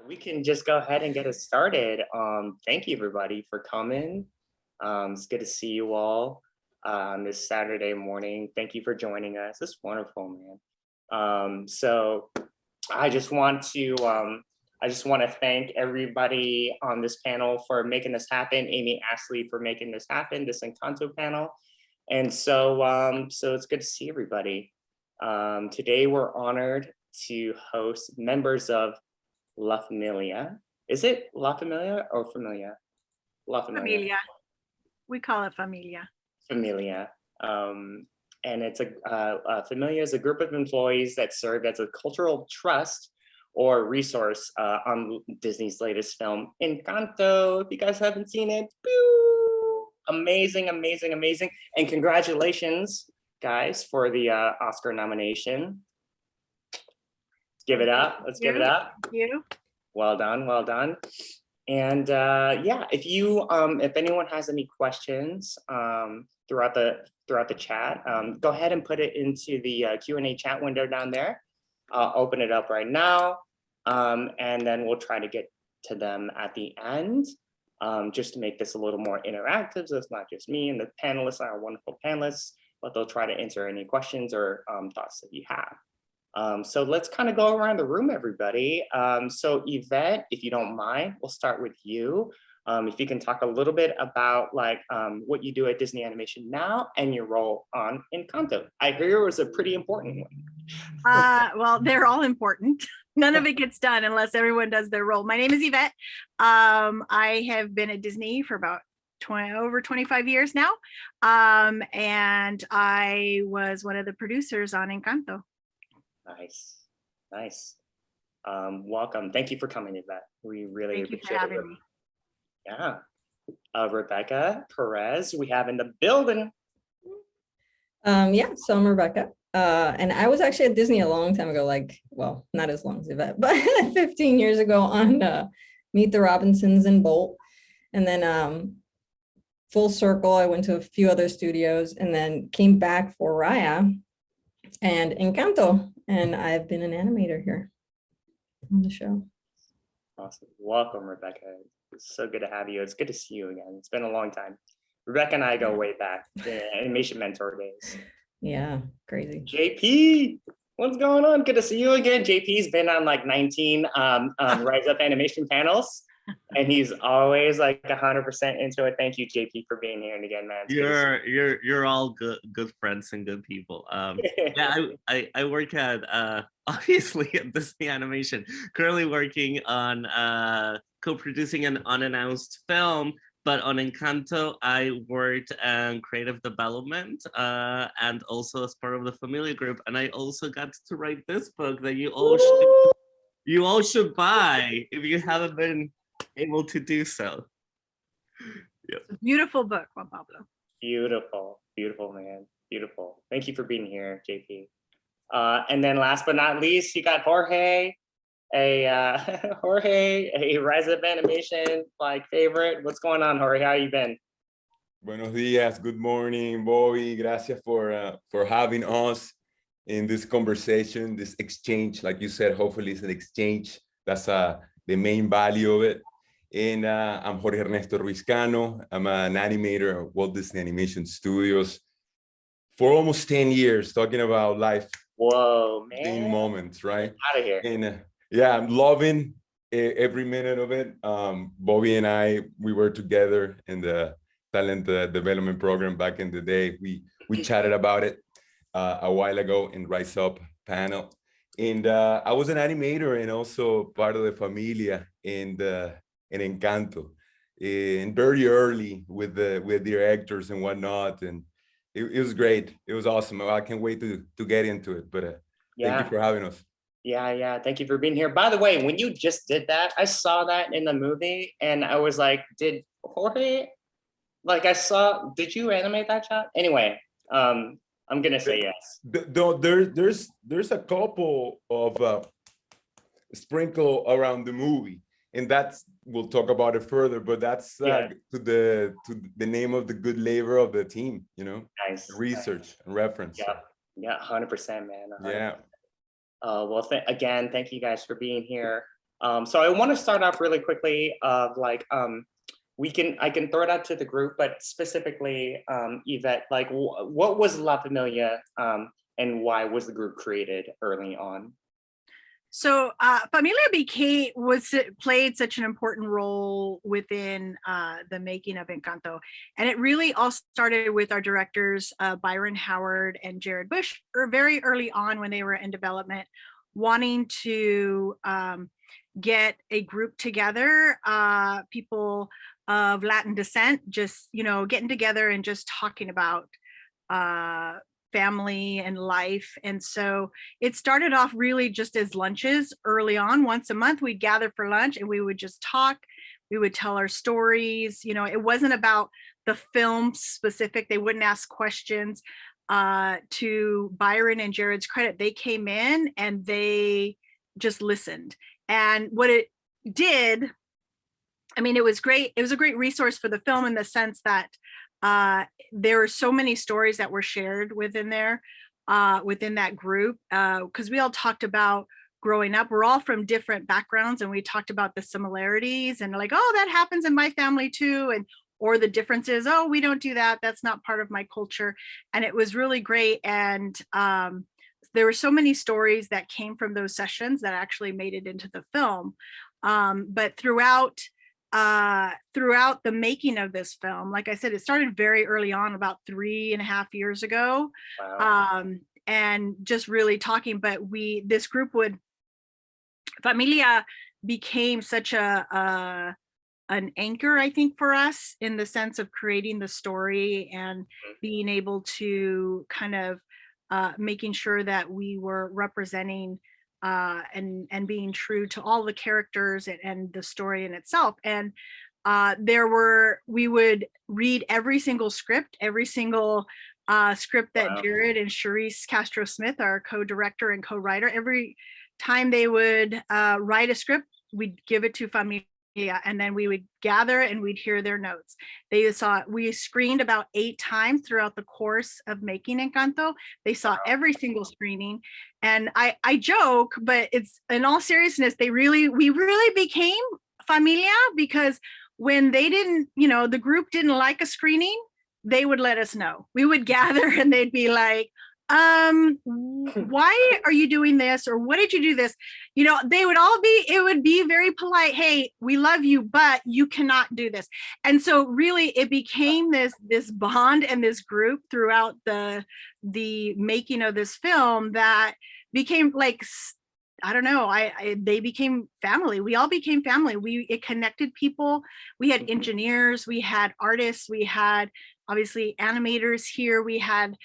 We can just go ahead and get it started. Thank you everybody for coming. It's good to see you all this Saturday morning. Thank you for joining us. It's wonderful, man. So I just want to thank everybody on this panel for making this happen. Amy Ashley for making this happen, this Encanto panel. And so it's good to see everybody. Today we're honored to host members of La Familia. Is it La Familia or Familia? La Familia. Familia. We call it Familia. Familia. And it's Familia is a group of employees that serve as a cultural trust or resource on Disney's latest film, Encanto. If you guys haven't seen it, boo! Amazing, amazing, amazing. And congratulations, guys, for the Oscar nomination. Give it up. Let's give it up. Thank you. Well done. Well done. And yeah, if anyone has any questions throughout the chat, go ahead and put it into the Q&A chat window down there. I'll open it up right now, and then we'll try to get to them at the end, just to make this a little more interactive. So it's not just me and the panelists, our wonderful panelists, but they'll try to answer any questions or thoughts that you have. So let's kind of go around the room, everybody. So Yvette, if you don't mind, we'll start with you. If you can talk a little bit about what you do at Disney Animation now and your role on Encanto. I hear it was a pretty important one. Well, they're all important. None of it gets done unless everyone does their role. My name is Yvette. I have been at Disney for about over 25 years now. And I was one of the producers on Encanto. Nice, nice. Welcome. Thank you for coming, Yvette. We really appreciate it. Me. Yeah. Rebecca Perez, we have in the building. Yeah, so I'm Rebecca. And I was actually at Disney a long time ago, well, not as long as Yvette, but 15 years ago on Meet the Robinsons and Bolt. And then full circle, I went to a few other studios and then came back for Raya and Encanto. And I've been an animator here on the show. Awesome. Welcome, Rebecca. It's so good to have you. It's good to see you again. It's been a long time. Rebecca and I go way back, the animation mentor days. Yeah, crazy. JP, what's going on? Good to see you again. JP's been on 19 Rise Up Animation panels. And he's always 100% into it. Thank you, JP, for being here. And again, man, you're all good friends and good people. Yeah, I work at obviously at Disney Animation. Currently working on co-producing an unannounced film. But on Encanto, I worked in creative development and also as part of the Familia group. And I also got to write this book that you all should buy if you haven't been able to do so. Yep. Beautiful book, Juan Pablo. Beautiful, beautiful, man. Beautiful. Thank you for being here, JP. And then last but not least, you got Jorge, a Rise Up Animation favorite. What's going on, Jorge? How you been? Buenos dias. Good morning, Bobby. Gracias for having us in this conversation, this exchange. Like you said, hopefully it's an exchange. That's the main value of it. And I'm Jorge Ernesto Ruiz. I'm an animator at Walt Disney Animation Studios for almost 10 years, talking about life. Whoa, man. Moments, right? Out of here. And yeah, I'm loving every minute of it. Bobby and I, we were together in the talent development program back in the day. We chatted about it a while ago in Rise Up panel. And I was an animator and also part of the Familia in Encanto, and very early with the actors and whatnot, and it was great. It was awesome. I can't wait to get into it. But yeah. Thank you for having us. Yeah. Thank you for being here. By the way, when you just did that, I saw that in the movie, and I was like, did Jorge? Did you animate that shot? Anyway, I'm gonna say yes. There's a couple of sprinkle around the movie, and we'll talk about it further. But that's to the name of the good labor of the team, Nice research and reference. Yeah, 100%, man. 100%. Yeah. Well, again, thank you guys for being here. So I want to start off really quickly of like, I can throw it out to the group, but specifically, Yvette, like what was La Familia and why was the group created early on? So Familia played such an important role within the making of Encanto. And it really all started with our directors, Byron Howard and Jared Bush, very early on when they were in development, wanting to get a group together, people of Latin descent, just, getting together and just talking about family and life. And so it started off really just as lunches early on. Once a month, we'd gather for lunch and we would just talk. We would tell our stories. It wasn't about the film specific. They wouldn't ask questions. To Byron and Jared's credit, they came in and they just listened. And what it did, it was great. It was a great resource for the film in the sense that there were so many stories that were shared within there, within that group, because we all talked about growing up. We're all from different backgrounds, and we talked about the similarities and like, oh, that happens in my family too, and or the differences. Oh, we don't do that. That's not part of my culture. And it was really great. And there were so many stories that came from those sessions that actually made it into the film. But throughout the making of this film, like I said, it started very early on, about 3.5 years ago. Wow. And just really talking, but this group Familia became such an anchor, I think, for us in the sense of creating the story and being able to kind of making sure that we were representing and being true to all the characters and the story in itself. And we would read every single script, every single script that Wow. Jared and Charisse Castro Smith, our co-director and co-writer, every time they would write a script, we'd give it to Familia, and then we would gather and we'd hear their notes. We screened about 8 times throughout the course of making Encanto. They saw every single screening. And I joke, but it's, in all seriousness, we really became Familia, because when they didn't, the group didn't like a screening, they would let us know. We would gather and they'd be like, why are you doing this? Or what did you do this? It would be very polite. Hey, we love you, but you cannot do this. And so really it became this bond and this group throughout the making of this film that became like, I don't know, they became family. We all became family. It connected people. We had engineers, we had artists, we had obviously animators here, we had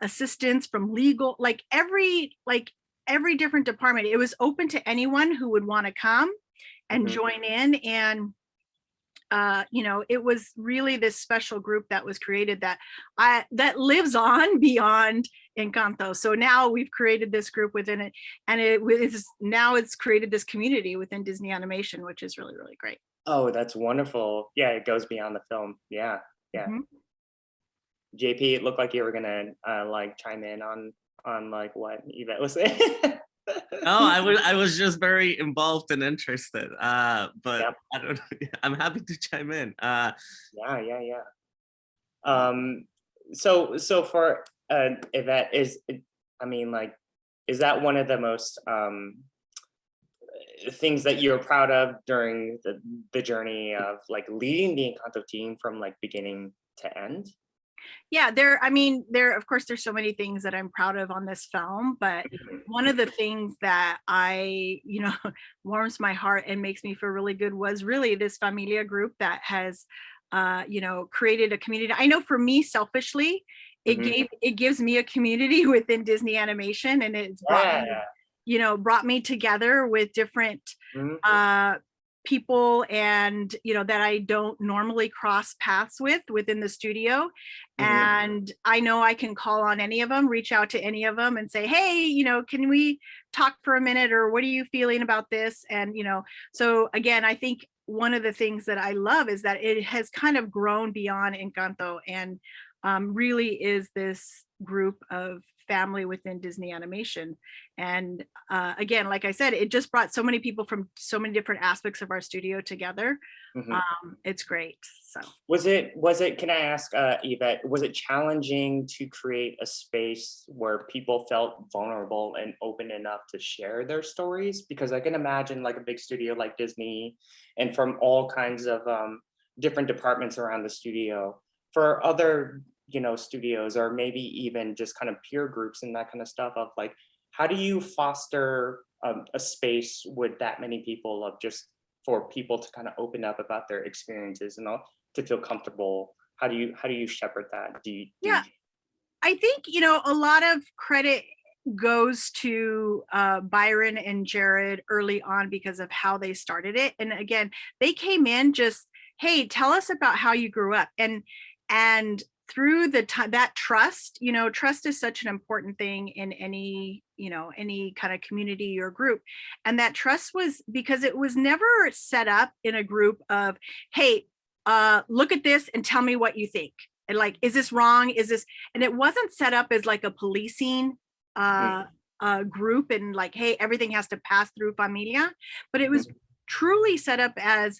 assistants from legal, like every different department. It was open to anyone who would want to come and join in. And it was really this special group that was created that lives on beyond Encanto. So now we've created this group within it, and it's created this community within Disney Animation, which is really, really great. Oh, that's wonderful. Yeah, it goes beyond the film. Yeah. JP, it looked like you were gonna like chime in on like what Yvette was saying. I was just very involved and interested. But Yep. I don't know. I'm happy to chime in. Yeah. So for Yvette, is that one of the most things that you're proud of during the journey of like leading the Encanto team from like beginning to end? Yeah, of course, there's so many things that I'm proud of on this film, but one of the things that warms my heart and makes me feel really good was really this Familia group that has, created a community. I know for me, selfishly, it gives me a community within Disney Animation, and it's brought me together with different people and that I don't normally cross paths within the studio. And I know I can call on any of them, reach out to any of them and say, hey, can we talk for a minute, or what are you feeling about this? And so again, I think one of the things that I love is that it has kind of grown beyond Encanto, and really is this group of family within Disney Animation. And again, like I said, it just brought so many people from so many different aspects of our studio together. Mhm. It's great. So Was it, can I ask, Yvette, was it challenging to create a space where people felt vulnerable and open enough to share their stories? Because I can imagine like a big studio like Disney and from all kinds of different departments around the studio, for other, you know, studios or maybe even just kind of peer groups and that kind of stuff of like, how do you foster a space with that many people of just for people to kind of open up about their experiences and all to feel comfortable? How do you shepherd that? Do you yeah, I think, you know, a lot of credit goes to Byron and Jared early on because of how they started it. And again, they came in just, hey, tell us about how you grew up. And through the time, that trust, you know, trust is such an important thing in any, you know, any kind of community or group. And that trust was because it was never set up in a group of, hey, look at this and tell me what you think. And like, is this wrong? Is this, and it wasn't set up as like a policing group and like, hey, everything has to pass through Familia, but it was truly set up as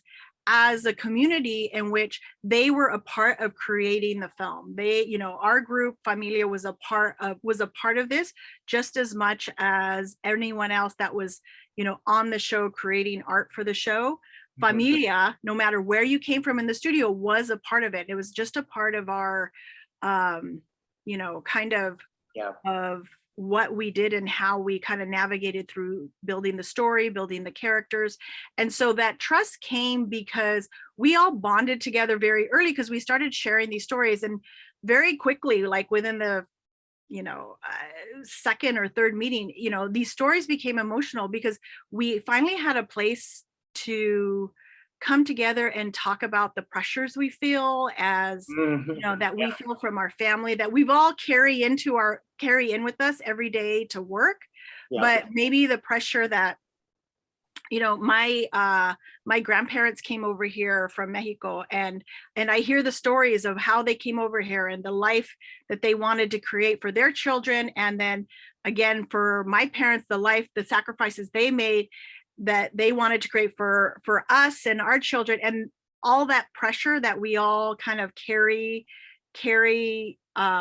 a community in which they were a part of creating the film. They, you know, our group Familia was a part of this just as much as anyone else that was, you know, on the show creating art for the show. Familia, no matter where you came from in the studio, was a part of it. It was just a part of our you know, kind of of what we did and how we kind of navigated through building the story, building the characters. And so that trust came because we all bonded together very early because we started sharing these stories, and very quickly, like within the, you know, second or third meeting, you know, these stories became emotional because we finally had a place to come together and talk about the pressures we feel as, you know, that we feel from our family, that we've all carry in with us every day to work. But maybe the pressure that, you know, my grandparents came over here from Mexico, and I hear the stories of how they came over here and the life that they wanted to create for their children, and then again for my parents, the sacrifices they made that they wanted to create for us and our children, and all that pressure that we all kind of carry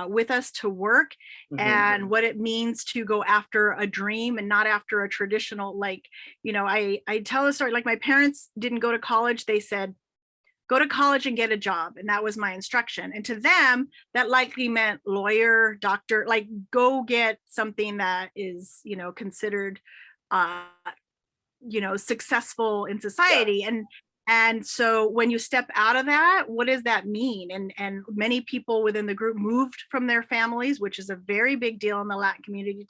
with us to work, and what it means to go after a dream and not after a traditional, like, you know, I tell a story, like my parents didn't go to college. They said, go to college and get a job. And that was my instruction. And to them, that likely meant lawyer, doctor, like go get something that is, you know, considered you know, successful in society. And so when you step out of that, what does that mean? And many people within the group moved from their families, which is a very big deal in the Latin community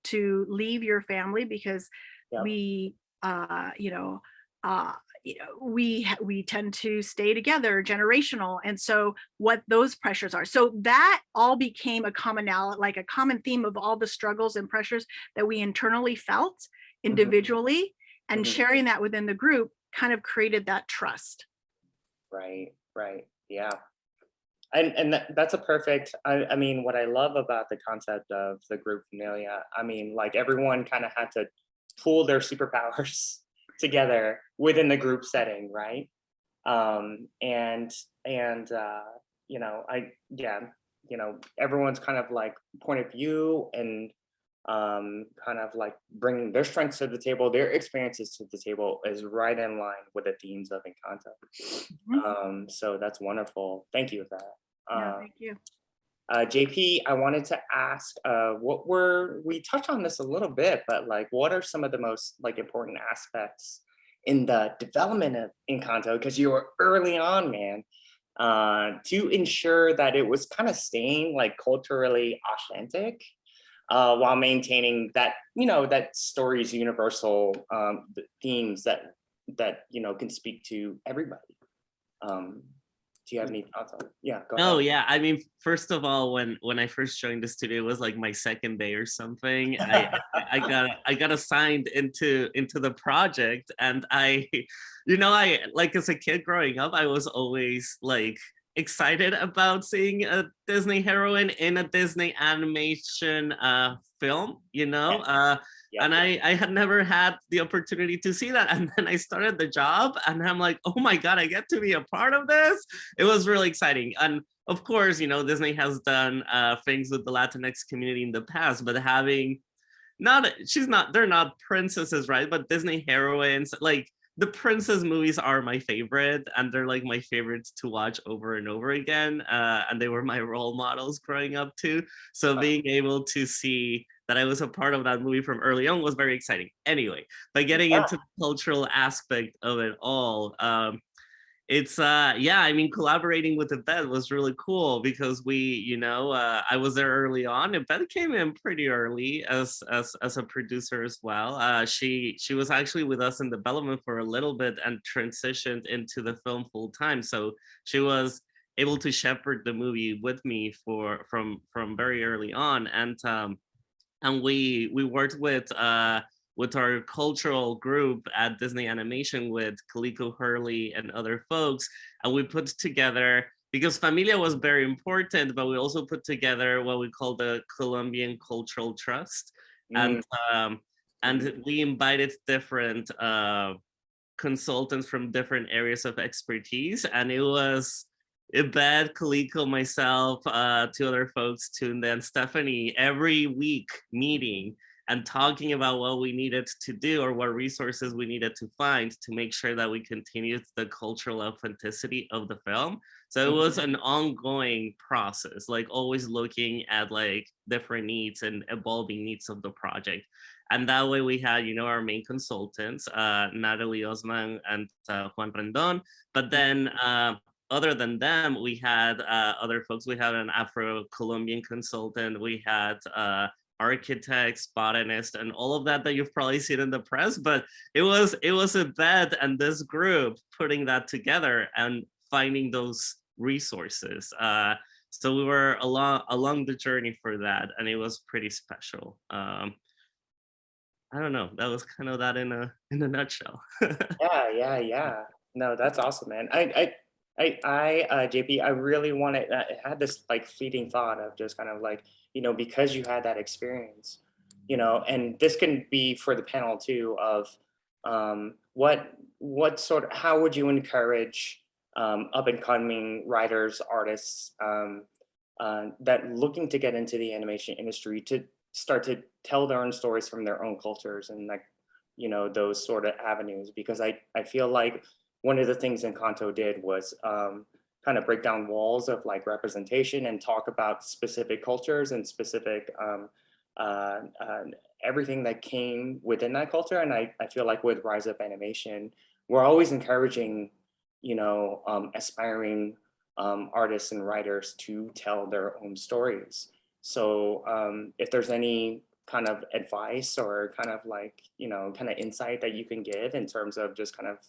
to leave your family, because we you know, we tend to stay together, generational. And so what those pressures are, so that all became a commonality, like a common theme of all the struggles and pressures that we internally felt individually, and sharing that within the group kind of created that trust. Right. Yeah. And that's a perfect, I mean, what I love about the concept of the group Familia, I mean, like everyone kind of had to pool their superpowers together within the group setting, right? And you know, you know, everyone's kind of like point of view and kind of like bringing their strengths to the table, their experiences to the table is right in line with the themes of Encanto. So that's wonderful. Thank you for that. Thank you. JP, I wanted to ask, we touched on this a little bit, but like, what are some of the most like important aspects in the development of Encanto? Because you were early on, man, to ensure that it was kind of staying like culturally authentic, while maintaining that, you know, that story's universal themes that you know can speak to everybody. Do you have any thoughts on it? Yeah, go ahead. Oh yeah, I mean, first of all, when I first joined the studio, it was like my second day or something. I got assigned into the project, and I, you know, I like as a kid growing up, I was always like excited about seeing a Disney heroine in a Disney animation film, you know. And I had never had the opportunity to see that. And then I started the job and I'm like, oh my God, I get to be a part of this. It was really exciting. And of course, you know, Disney has done things with the Latinx community in the past, but having they're not princesses, right? But Disney heroines, like the princess movies are my favorite, and they're like my favorites to watch over and over again. And they were my role models growing up too. So being able to see that I was a part of that movie from early on was very exciting. Anyway, by getting into the cultural aspect of it all, it's yeah, I mean, collaborating with Yvette was really cool because we, you know, I was there early on. Yvette came in pretty early as a producer as well. She was actually with us in development for a little bit and transitioned into the film full time. So she was able to shepherd the movie with me from very early on. And we worked with our cultural group at Disney Animation with Kaliko Hurley and other folks. And we put together, because Familia was very important, but we also put together what we call the Colombian Cultural Trust. And we invited different consultants from different areas of expertise. And it was Yvette, Kaliko, myself, two other folks too, and then Stephanie, every week meeting and talking about what we needed to do or what resources we needed to find to make sure that we continued the cultural authenticity of the film. So it was an ongoing process, like always looking at like different needs and evolving needs of the project. And that way we had, you know, our main consultants, Natalie Osman and Juan Rendon. But then other than them, we had other folks. We had an Afro-Colombian consultant. We had architects, botanists, and all of that you've probably seen in the press. But it was Yvette and this group putting that together and finding those resources. So we were along the journey for that, and it was pretty special. I don't know. That was kind of that in a nutshell. Yeah. No, that's awesome, man. JP, I really wanted, I had this like fleeting thought of just kind of like, you know, because you had that experience, you know, and this can be for the panel too of what sort of, how would you encourage up and coming writers, artists that looking to get into the animation industry to start to tell their own stories from their own cultures and like, you know, those sort of avenues, because I feel like one of the things Encanto did was kind of break down walls of like representation and talk about specific cultures and specific everything that came within that culture. And I feel like with Rise Up Animation, we're always encouraging, you know, aspiring artists and writers to tell their own stories. So if there's any kind of advice or kind of like, you know, kind of insight that you can give in terms of just kind of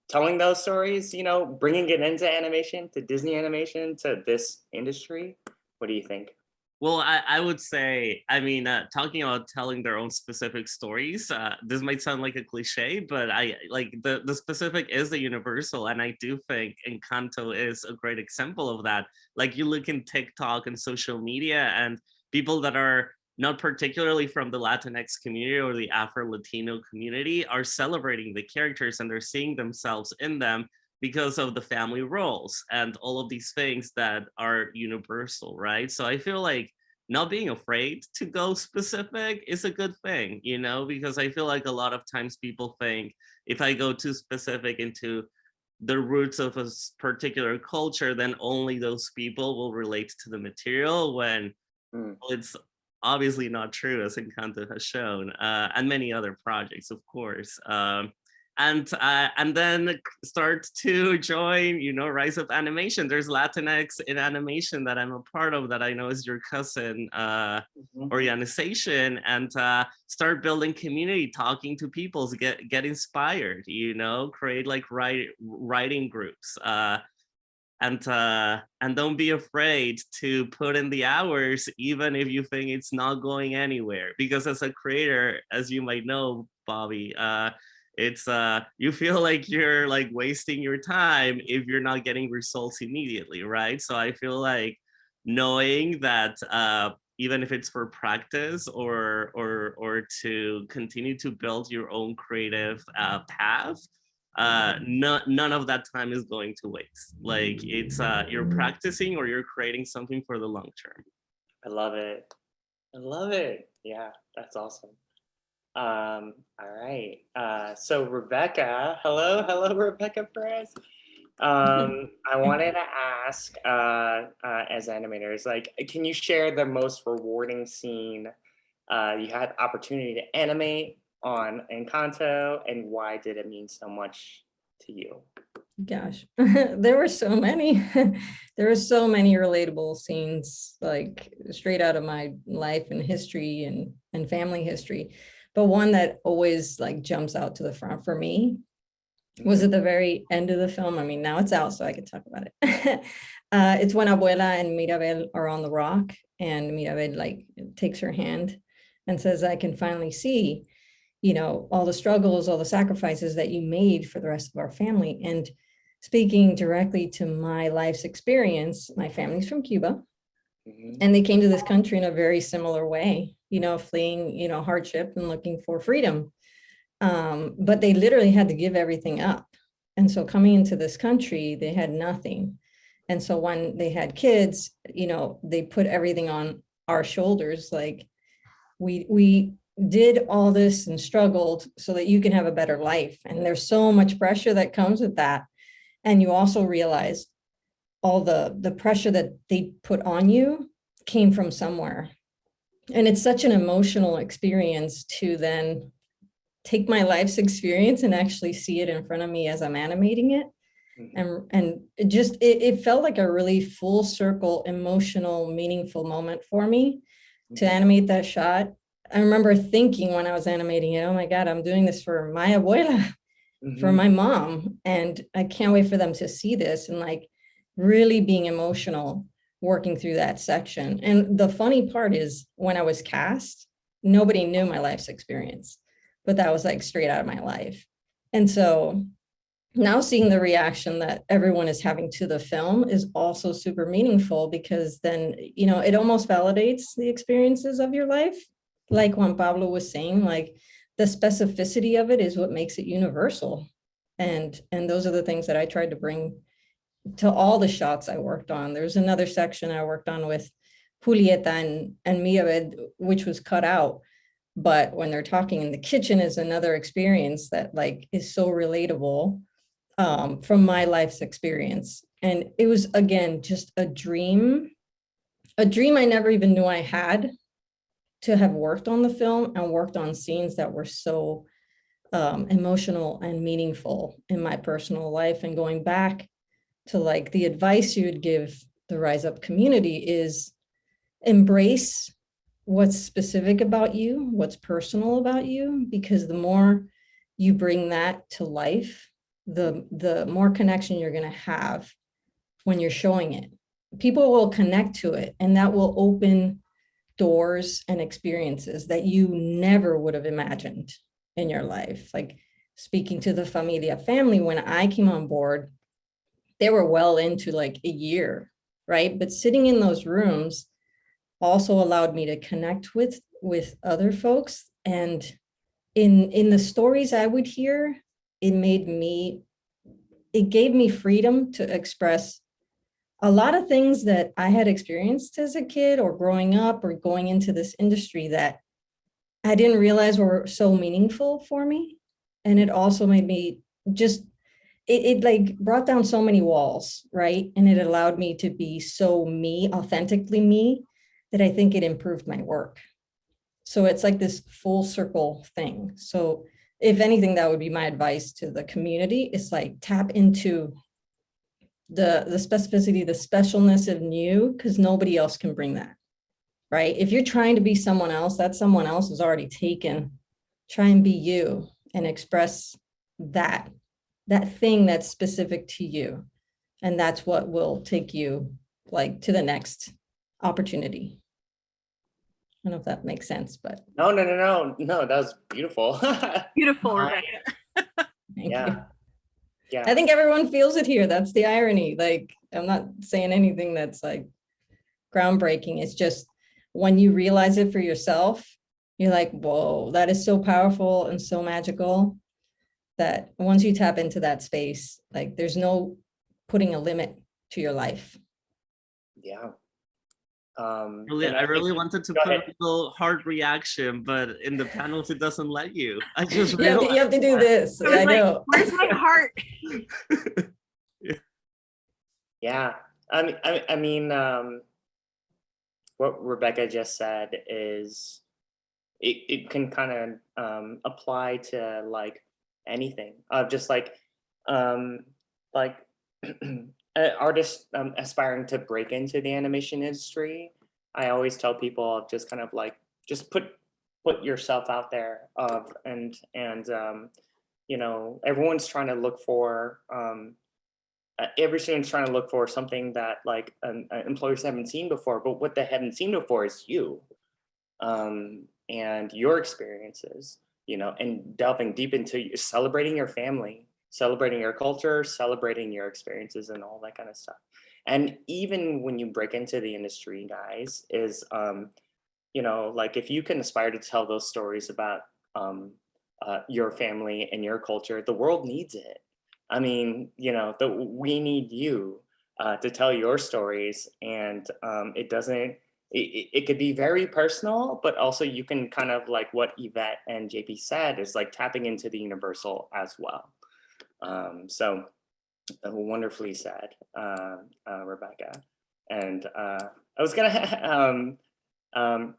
telling those stories, you know, bringing it into animation, to Disney animation, to this industry. What do you think? Well, I would say, I mean, talking about telling their own specific stories, this might sound like a cliche, but I like the specific is the universal. And I do think Encanto is a great example of that. Like you look in TikTok and social media and people that are not particularly from the Latinx community or the Afro-Latino community are celebrating the characters and they're seeing themselves in them because of the family roles and all of these things that are universal, right? So I feel like not being afraid to go specific is a good thing, you know, because I feel like a lot of times people think if I go too specific into the roots of a particular culture, then only those people will relate to the material when it's obviously not true, as Encanto has shown, and many other projects, of course. And then start to join, you know, Rise Up Animation. There's Latinx in animation that I'm a part of that I know is your cousin organization, and start building community, talking to people, get inspired, you know, create like writing groups. And don't be afraid to put in the hours, even if you think it's not going anywhere. Because as a creator, as you might know, Bobby, it's you feel like you're like wasting your time if you're not getting results immediately, right? So I feel like knowing that even if it's for practice or to continue to build your own creative path, none of that time is going to waste. Like it's you're practicing or you're creating something for the long term. I love it. I love it. Yeah, that's awesome. All right. So Rebecca, hello, Rebecca Perez. I wanted to ask, as animators, like, can you share the most rewarding scene you had opportunity to animate on Encanto, and why did it mean so much to you? Gosh, there were so many. There were so many relatable scenes, like straight out of my life and history and family history. But one that always like jumps out to the front for me was at the very end of the film. I mean, now it's out, so I can talk about it. It's when Abuela and Mirabel are on the rock, and Mirabel like takes her hand and says, "I can finally see, you know, all the struggles, all the sacrifices that you made for the rest of our family." And speaking directly to my life's experience, my family's from Cuba, and they came to this country in a very similar way, you know, fleeing, you know, hardship and looking for freedom. But they literally had to give everything up. And so coming into this country, they had nothing. And so when they had kids, you know, they put everything on our shoulders. Like we did all this and struggled so that you can have a better life. And there's so much pressure that comes with that. And you also realize all the pressure that they put on you came from somewhere. And it's such an emotional experience to then take my life's experience and actually see it in front of me as I'm animating it. And it felt like a really full circle, emotional, meaningful moment for me to animate that shot. I remember thinking when I was animating it, oh my God, I'm doing this for my abuela, for my mom. And I can't wait for them to see this, and like really being emotional working through that section. And the funny part is when I was cast, nobody knew my life's experience, but that was like straight out of my life. And so now seeing the reaction that everyone is having to the film is also super meaningful, because then, you know, it almost validates the experiences of your life. Like Juan Pablo was saying, like the specificity of it is what makes it universal. And those are the things that I tried to bring to all the shots I worked on. There's another section I worked on with Julieta and Mia, which was cut out. But when they're talking in the kitchen is another experience that like is so relatable from my life's experience. And it was, again, just a dream I never even knew I had, to have worked on the film and worked on scenes that were so emotional and meaningful in my personal life. And going back to like the advice you would give the Rise Up community is embrace what's specific about you, what's personal about you, because the more you bring that to life, the more connection you're going to have when you're showing it. People will connect to it, and that will open doors and experiences that you never would have imagined in your life. Like speaking to the Familia family, when I came on board, they were well into like a year, right? But sitting in those rooms also allowed me to connect with other folks. And in the stories I would hear, it gave me freedom to express a lot of things that I had experienced as a kid or growing up or going into this industry that I didn't realize were so meaningful for me. And it also made me just, it like brought down so many walls, right? And it allowed me to be so me, authentically me, that I think it improved my work. So it's like this full circle thing. So if anything, that would be my advice to the community, is like tap into the specificity, the specialness of you, because nobody else can bring that, right? If you're trying to be someone else, that someone else is already taken. Try and be you and express that thing that's specific to you. And that's what will take you like to the next opportunity. I don't know if that makes sense, but No, that was beautiful. Beautiful, Rebecca. Thank Yeah. you. Yeah. I think everyone feels it here. That's the irony. Like, I'm not saying anything that's like groundbreaking. It's just when you realize it for yourself, you're like, whoa, that is so powerful and so magical that once you tap into that space, like there's no putting a limit to your life. Yeah. Really, and I think- really wanted to go put ahead. a little heart reaction, but in the panels it doesn't let you. I just You have realized. to do this. I was I like, know. where's my heart? Yeah. I mean, what Rebecca just said is it can kind of apply to like anything. Just like artists aspiring to break into the animation industry. I always tell people just kind of like just put yourself out there and you know, everyone's trying to look for every student's trying to look for something that like employers haven't seen before, but what they haven't seen before is you and your experiences, you know, and delving deep into celebrating your family, celebrating your culture, celebrating your experiences and all that kind of stuff. And even when you break into the industry, guys, is, you know, like if you can aspire to tell those stories about your family and your culture, the world needs it. I mean, you know, we need you to tell your stories, and it doesn't. It could be very personal, but also you can kind of like what Yvette and JP said is like tapping into the universal as well. So wonderfully said, Rebecca. And I was gonna,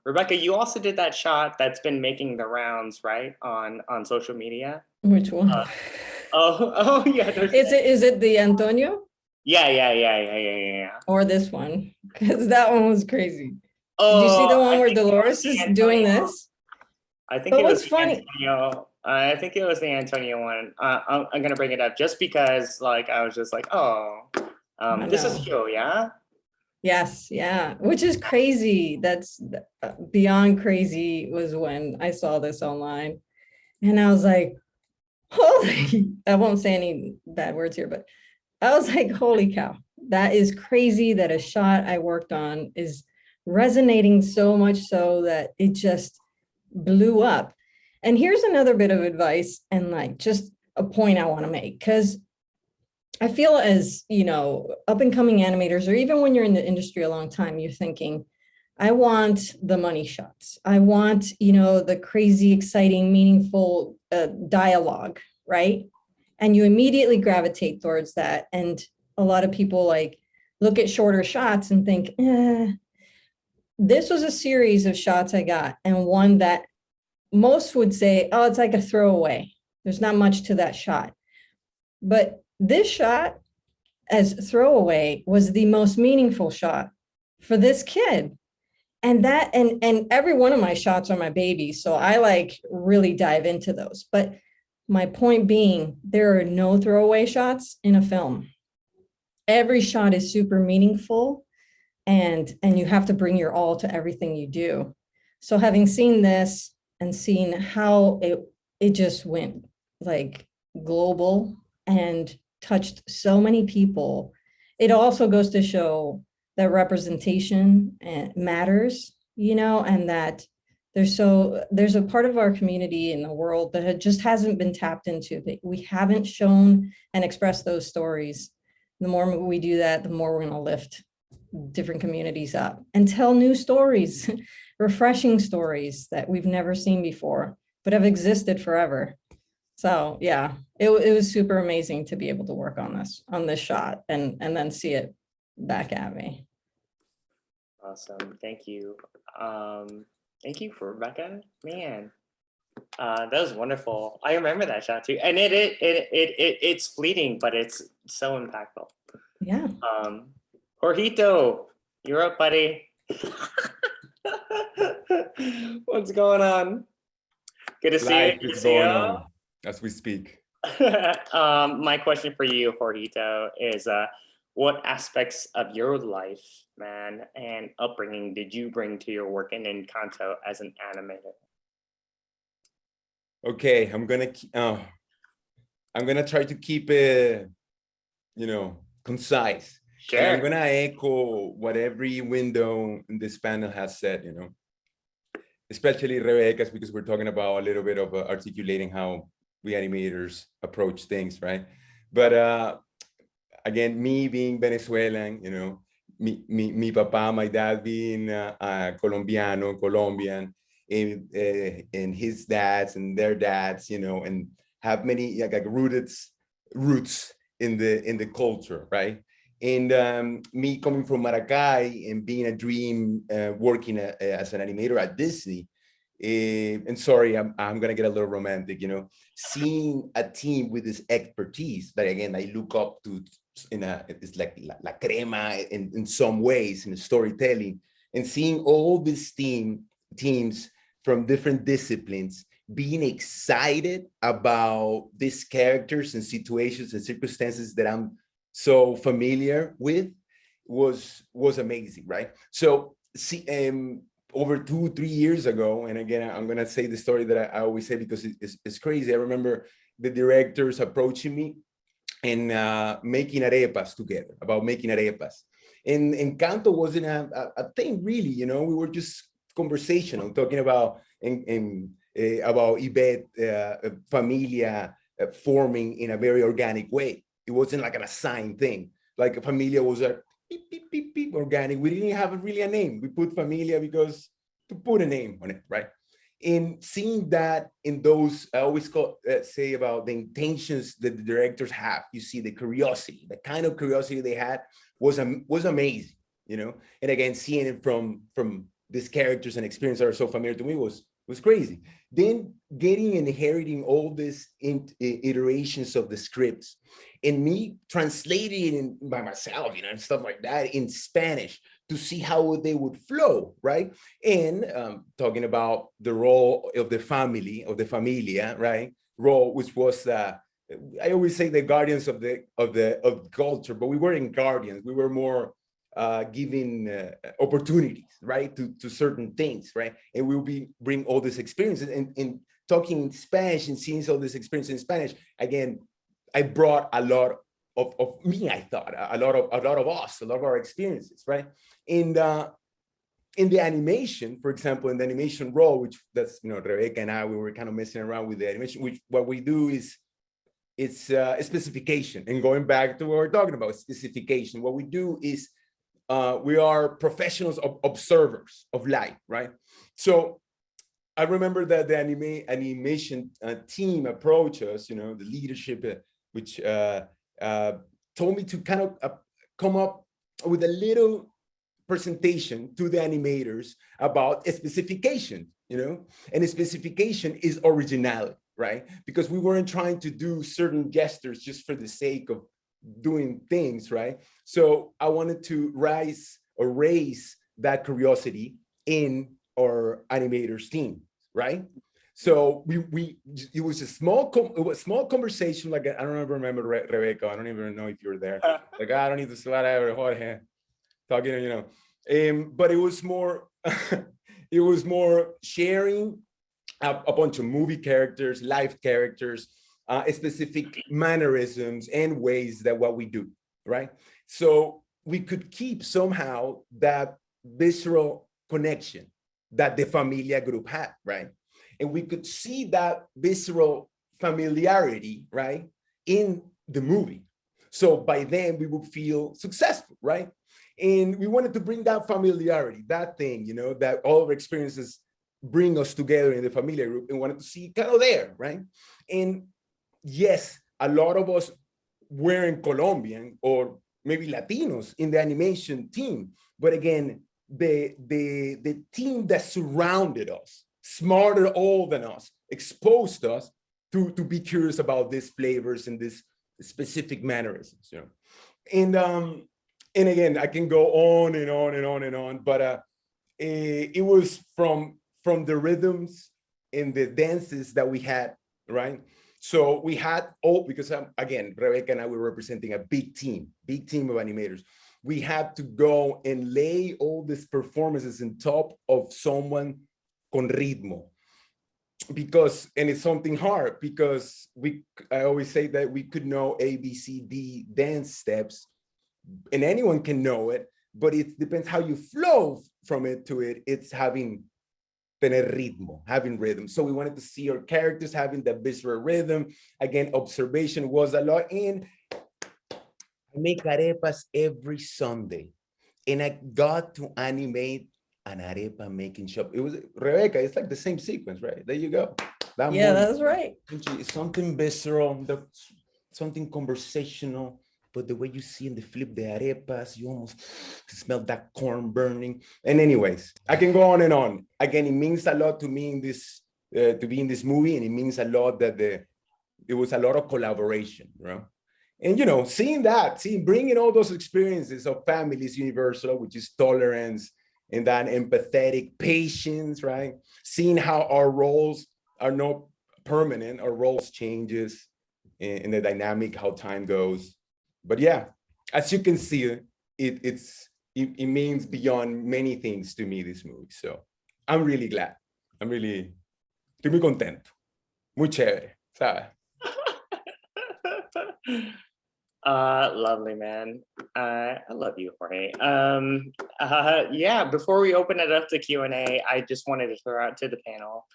Rebecca, you also did that shot that's been making the rounds, right, on social media. Which one? Oh yeah. Is it the Antonio Yeah. or this one? Because that one was crazy. Oh, Did you see the one I where think it was Dolores the is doing Antonio. this? I think But it was what's the funny- Antonio. I think it was the Antonio one. I'm gonna bring it up just because, like, I was just like, oh, this is know. Hyo, yeah. Yes, yeah, which is crazy. That's beyond crazy was when I saw this online. And I was like, holy, I won't say any bad words here, but I was like, holy cow, that is crazy that a shot I worked on is resonating so much so that it just blew up. And here's another bit of advice and like just a point I want to make, because I feel as, you know, up and coming animators, or even when you're in the industry a long time, you're thinking, I want the money shots. I want, you know, the crazy, exciting, meaningful dialogue, right? And you immediately gravitate towards that. And a lot of people like look at shorter shots and think, this was a series of shots I got, and one that most would say, oh, it's like a throwaway. There's not much to that shot. But this shot as throwaway was the most meaningful shot for this kid. And that, and every one of my shots are my babies. So I like really dive into those. But my point being, there are no throwaway shots in a film. Every shot is super meaningful, and you have to bring your all to everything you do. So having seen this and seen how it just went like global and touched so many people, it also goes to show that representation matters, you know, and that there's a part of our community in the world that just hasn't been tapped into, that we haven't shown and expressed those stories. The more we do that, the more we're going to lift different communities up and tell new stories, refreshing stories that we've never seen before, but have existed forever. So yeah, it was super amazing to be able to work on this shot and then see it back at me. Awesome, thank you. Thank you for Rebecca, man. That was wonderful. I remember that shot too, and it's fleeting, but it's so impactful. Yeah. Jorgito, you're up, buddy. What's going on? Good to see you. Life Good to is see going you. on as we speak. My question for you, Jorgito, is what aspects of your life, man, and upbringing did you bring to your work in Encanto as an animator? Okay, I'm gonna try to keep it, concise. Sure. And I'm gonna echo what every window in this panel has said, especially Rebecca's, because we're talking about a little bit of articulating how we animators approach things, right? But again, me being Venezuelan, mi papá, my dad being Colombian, and his dads and their dads, and have many like roots in the culture, right? And me coming from Maracay and being a dream, working as an animator at Disney. And sorry, I'm gonna get a little romantic, seeing a team with this expertise that again I look up to. It's like la crema in some ways in the storytelling, and seeing all these teams from different disciplines being excited about these characters and situations and circumstances that I'm so familiar with was amazing, right? So see, over 2-3 years ago, and again, I'm gonna say the story that I always say because it's crazy. I remember the directors approaching me and making arepas together, about making arepas. And Encanto wasn't a thing really, we were just conversational, talking about about Yvette, Familia forming in a very organic way. It wasn't like an assigned thing. Like Familia was a beep, beep, beep, beep, organic. We didn't have really a name. We put Familia because to put a name on it, right? In seeing that in those, I always say about the intentions that the directors have. You see the curiosity, the kind of curiosity they had was amazing, And again, seeing it from these characters and experiences that are so familiar to me was crazy. Then inheriting all these iterations of the scripts, and me translating it by myself, and stuff like that in Spanish, to see how they would flow, right? And talking about the role of the family, of the familia, right? Role, which was I always say the guardians of culture, but we weren't guardians. We were more giving opportunities, right, to certain things, right? And we'll bring all these experiences and talking in Spanish and seeing all this experience in Spanish. Again, I brought a lot of me, I thought, a lot of us, a lot of our experiences, right? In the animation, for example, in the animation role, which that's, Rebecca and I, we were kind of messing around with the animation, which what we do is it's a specification. And going back to what we're talking about, specification, what we do is we are professionals of observers of life, right? So I remember that the animation team approached us, the leadership, which told me to kind of come up with a little presentation to the animators about a specification, and a specification is originality, right? Because we weren't trying to do certain gestures just for the sake of doing things, right? So I wanted to raise that curiosity in our animators team, right? So it was a small conversation. Like, I don't even remember, Rebecca, I don't even know if you were there. Like, I don't need to slide over Jorge talking, but it was more it was more sharing a bunch of movie characters, live characters, specific mannerisms and ways that what we do, right? So we could keep somehow that visceral connection that the Familia group had, right? And we could see that visceral familiarity, right, in the movie. So by then we would feel successful, right? And we wanted to bring that familiarity, that thing, that all of our experiences bring us together in the Familia group, and wanted to see kind of there, right? And yes, a lot of us weren't Colombian or maybe Latinos in the animation team, but again, the team that surrounded us, smarter all than us, exposed us to be curious about these flavors and these specific mannerisms, and again, I can go on and on and on and on, but it was from the rhythms and the dances that we had, right? So we had because again, Rebecca and I were representing a big team of animators. We had to go and lay all these performances on top of someone con ritmo. because, and it's something hard because I always say that we could know A, B, C, D dance steps, and anyone can know it, but it depends how you flow from it to it. It's having tener ritmo, having rhythm. So we wanted to see our characters having that visceral rhythm. Again, observation was a lot in. I make arepas every Sunday, and I got to animate an arepa making shop. It was Rebecca. It's like the same sequence, right? There you go. That Yeah, moment, that's right. something visceral, something conversational. But the way you see in the flip the arepas, you almost smell that corn burning. And anyways, I can go on and on. Again, it means a lot to me in this to be in this movie, and it means a lot that it was a lot of collaboration, right? And bringing all those experiences of families universal, which is tolerance and that empathetic patience, right? Seeing how our roles are not permanent, our roles changes in the dynamic, how time goes. But yeah, as you can see, it means beyond many things to me, this movie. So I'm really glad. Estoy muy contento. Muy chévere, ¿sabes? Lovely, man. I love you, Jorge. Yeah, before we open it up to Q&A, I just wanted to throw out to the panel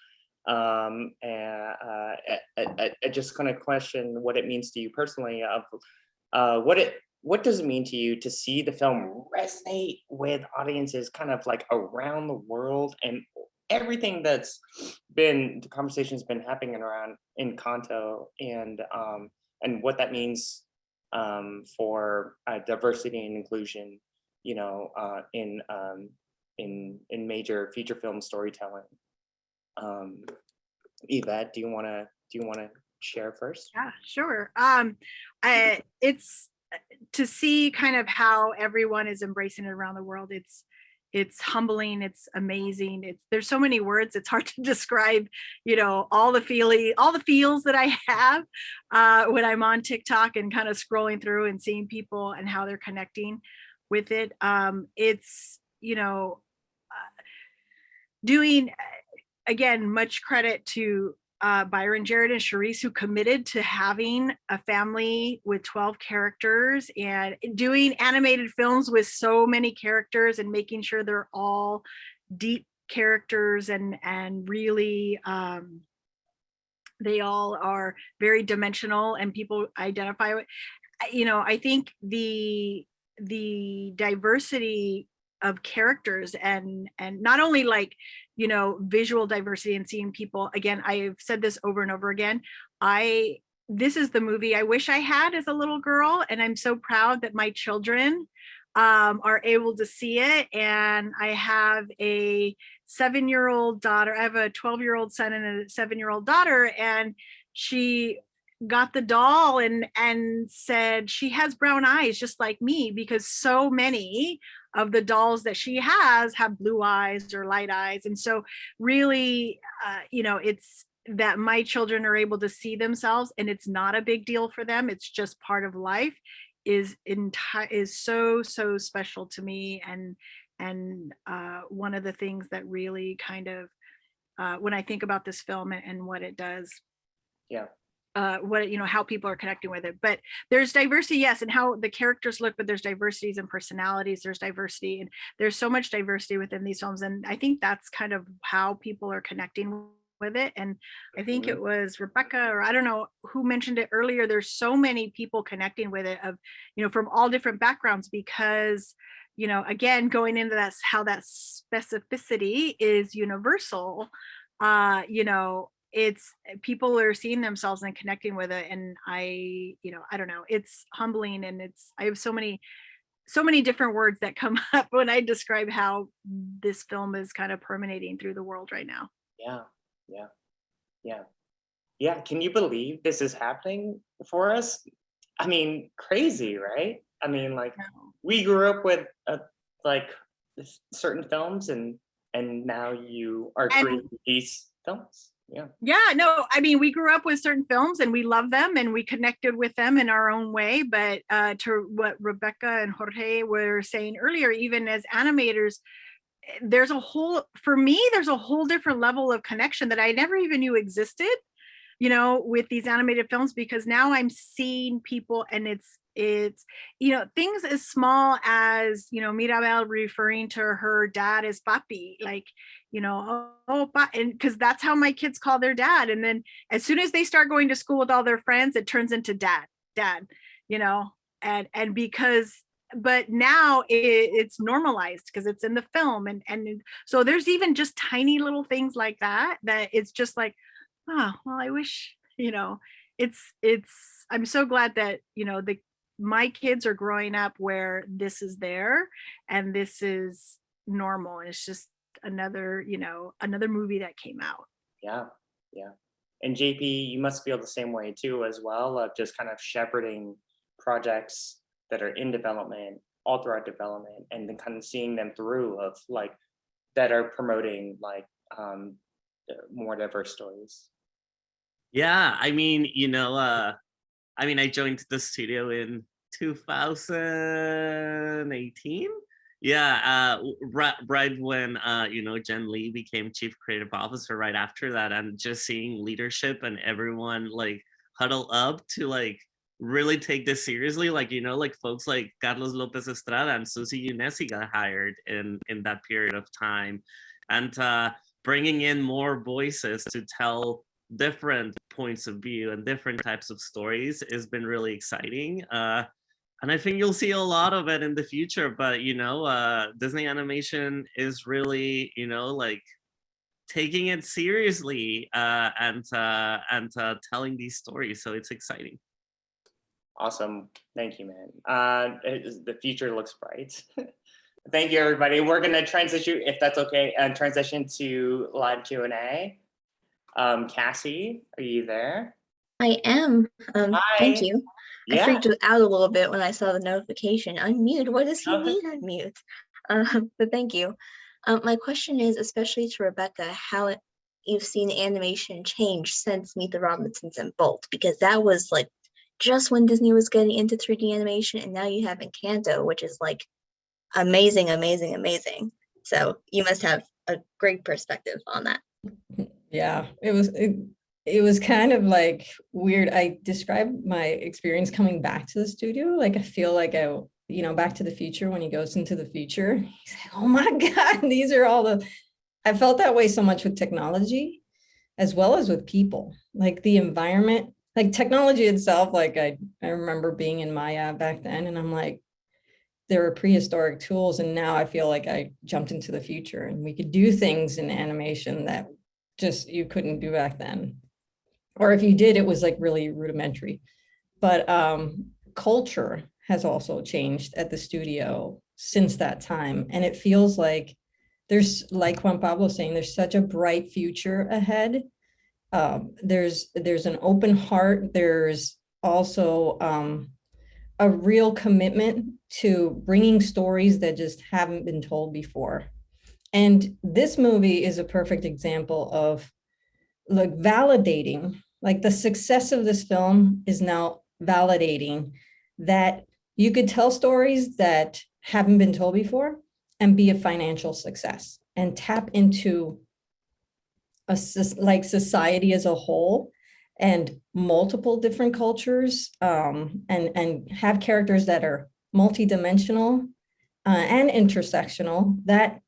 and I just kind of question what it means to you personally of what does it mean to you to see the film resonate with audiences kind of like around the world, and everything that's been, the conversation's been happening around Encanto, and what that means for diversity and inclusion, you know, in major feature film storytelling. Yvette, do you want to share first? Yeah, sure. It's to see kind of how everyone is embracing it around the world. It's humbling. It's amazing. There's so many words. It's hard to describe, you know, all the feels that I have when I'm on TikTok and kind of scrolling through and seeing people and how they're connecting with it. It's, you know, doing, again, much credit to Byron, Jared, and Charisse, who committed to having a family with 12 characters and doing animated films with so many characters and making sure they're all deep characters and really they all are very dimensional and people identify with. You know, I think the diversity of characters and not only like, you know, visual diversity and seeing people, again, I've said this over and over again, this is the movie I wish I had as a little girl, and I'm so proud that my children are able to see it. And I have a 7-year-old daughter. I have a 12-year-old son and a 7-year-old daughter, and she got the doll and said she has brown eyes just like me, because so many of the dolls that she has have blue eyes or light eyes. And so really, you know, it's that my children are able to see themselves, and it's not a big deal for them. It's just part of life, is so special to me. And one of the things that really kind of, when I think about this film and what it does, Yeah. What, you know, how people are connecting with it. But there's diversity, yes, and how the characters look, but there's diversities and personalities, there's diversity, and there's so much diversity within these films. And I think that's kind of how people are connecting with it. And I think it was Rebecca, or I don't know who mentioned it earlier, there's so many people connecting with it, of, you know, from all different backgrounds, because, you know, again, going into that, how that specificity is universal, you know, it's people are seeing themselves and connecting with it. And I don't know, it's humbling, and I have so many different words that come up when I describe how this film is kind of permeating through the world right now. Yeah. Can you believe this is happening for us? I mean, crazy, right? I mean, like, we grew up with like certain films, and now you are creating these films. Yeah, no, I mean, we grew up with certain films and we love them and we connected with them in our own way. But to what Rebecca and Jorge were saying earlier, even as animators, there's a whole, for me, there's a whole different level of connection that I never even knew existed, you know, with these animated films, because now I'm seeing people, and it's, you know, things as small as, you know, Mirabel referring to her dad as papi, like, you know, and because that's how my kids call their dad. And then as soon as they start going to school with all their friends, it turns into dad, you know, and because, but now it's normalized because it's in the film. And so there's even just tiny little things like that, that it's just like, oh, well, I wish, you know, I'm so glad that, you know, my kids are growing up where this is there and this is normal. And it's just another, you know, another movie that came out. Yeah. And JP, you must feel the same way too, as well, of just kind of shepherding projects that are in development, all throughout development, and then kind of seeing them through, of like, that are promoting like more diverse stories. Yeah, I mean, you know, I joined the studio in 2018. Yeah, right when you know, Jen Lee became chief creative officer right after that, and just seeing leadership and everyone like huddle up to like really take this seriously, like, you know, like folks like Carlos Lopez Estrada and Susie Unesi got hired in that period of time, and bringing in more voices to tell different points of view and different types of stories has been really exciting. And I think you'll see a lot of it in the future, but, you know, Disney Animation is really, you know, like taking it seriously and telling these stories. So it's exciting. Awesome. Thank you, man. The future looks bright. Thank you, everybody. We're going to transition, if that's okay, and transition to live Q&A. Cassie, are you there? I am. Hi. Thank you. Yeah. I freaked out a little bit when I saw the notification. Unmute. What does he mean unmute? But thank you. My question is, especially to Rebecca, how you've seen animation change since Meet the Robinsons and Bolt, because that was like just when Disney was getting into 3D animation, and now you have Encanto, which is like amazing. So you must have a great perspective on that. Yeah, it was kind of like weird. I described my experience coming back to the studio. Like, I feel like you know, Back to the Future, when he goes into the future, he's like, oh my God, these are all I felt that way so much with technology as well as with people, like the environment, like technology itself. Like I remember being in Maya back then, and I'm like, there were prehistoric tools. And now I feel like I jumped into the future and we could do things in animation that just you couldn't do back then. Or if you did, it was like really rudimentary. But culture has also changed at the studio since that time. And it feels like there's, like Juan Pablo saying, there's such a bright future ahead. There's an open heart. There's also a real commitment to bringing stories that just haven't been told before. And this movie is a perfect example of like validating, like the success of this film is now validating that you could tell stories that haven't been told before and be a financial success and tap into like society as a whole and multiple different cultures, and have characters that are multidimensional and intersectional that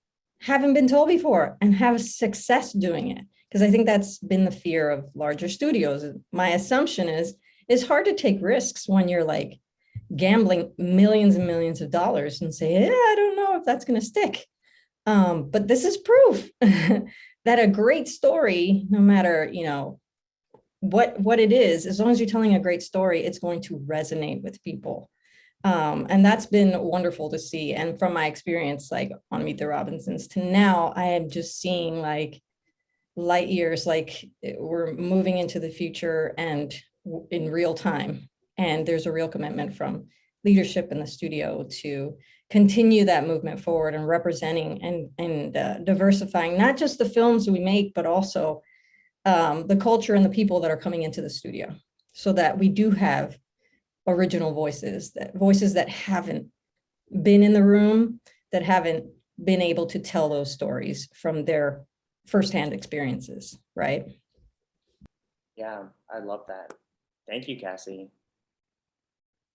haven't been told before and have success doing it. Because I think that's been the fear of larger studios. My assumption is it's hard to take risks when you're like gambling millions and millions of dollars and say, yeah, I don't know if that's going to stick. But this is proof that a great story, no matter, you know, what it is, as long as you're telling a great story, it's going to resonate with people. And that's been wonderful to see. And from my experience, like on Meet the Robinsons to now, I am just seeing like light years, like we're moving into the future and in real time. And there's a real commitment from leadership in the studio to continue that movement forward and representing and diversifying, not just the films we make, but also the culture and the people that are coming into the studio, so that we do have original voices that haven't been in the room, that haven't been able to tell those stories from their firsthand experiences, right? Yeah, I love that. Thank you, Cassie,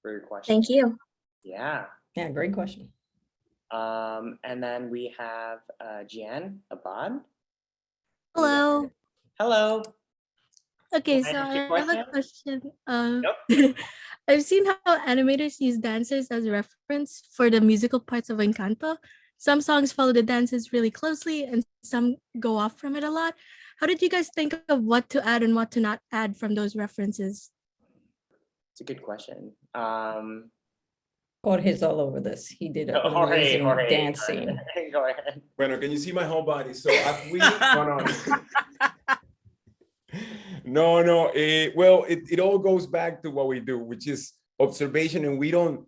for your question. Thank you. Yeah. Yeah, great question. And then we have Jan Abad. Hello. Hello. Okay, Can I so ask you a I have a question? question. I've seen how animators use dancers as reference for the musical parts of Encanto. Some songs follow the dances really closely and some go off from it a lot. How did you guys think of what to add and what to not add from those references? It's a good question. Jorge's all over this. He did an Jorge, amazing dance scene. Go ahead. Bueno, can you see my whole body? So we no. Well, it all goes back to what we do, which is observation, and we don't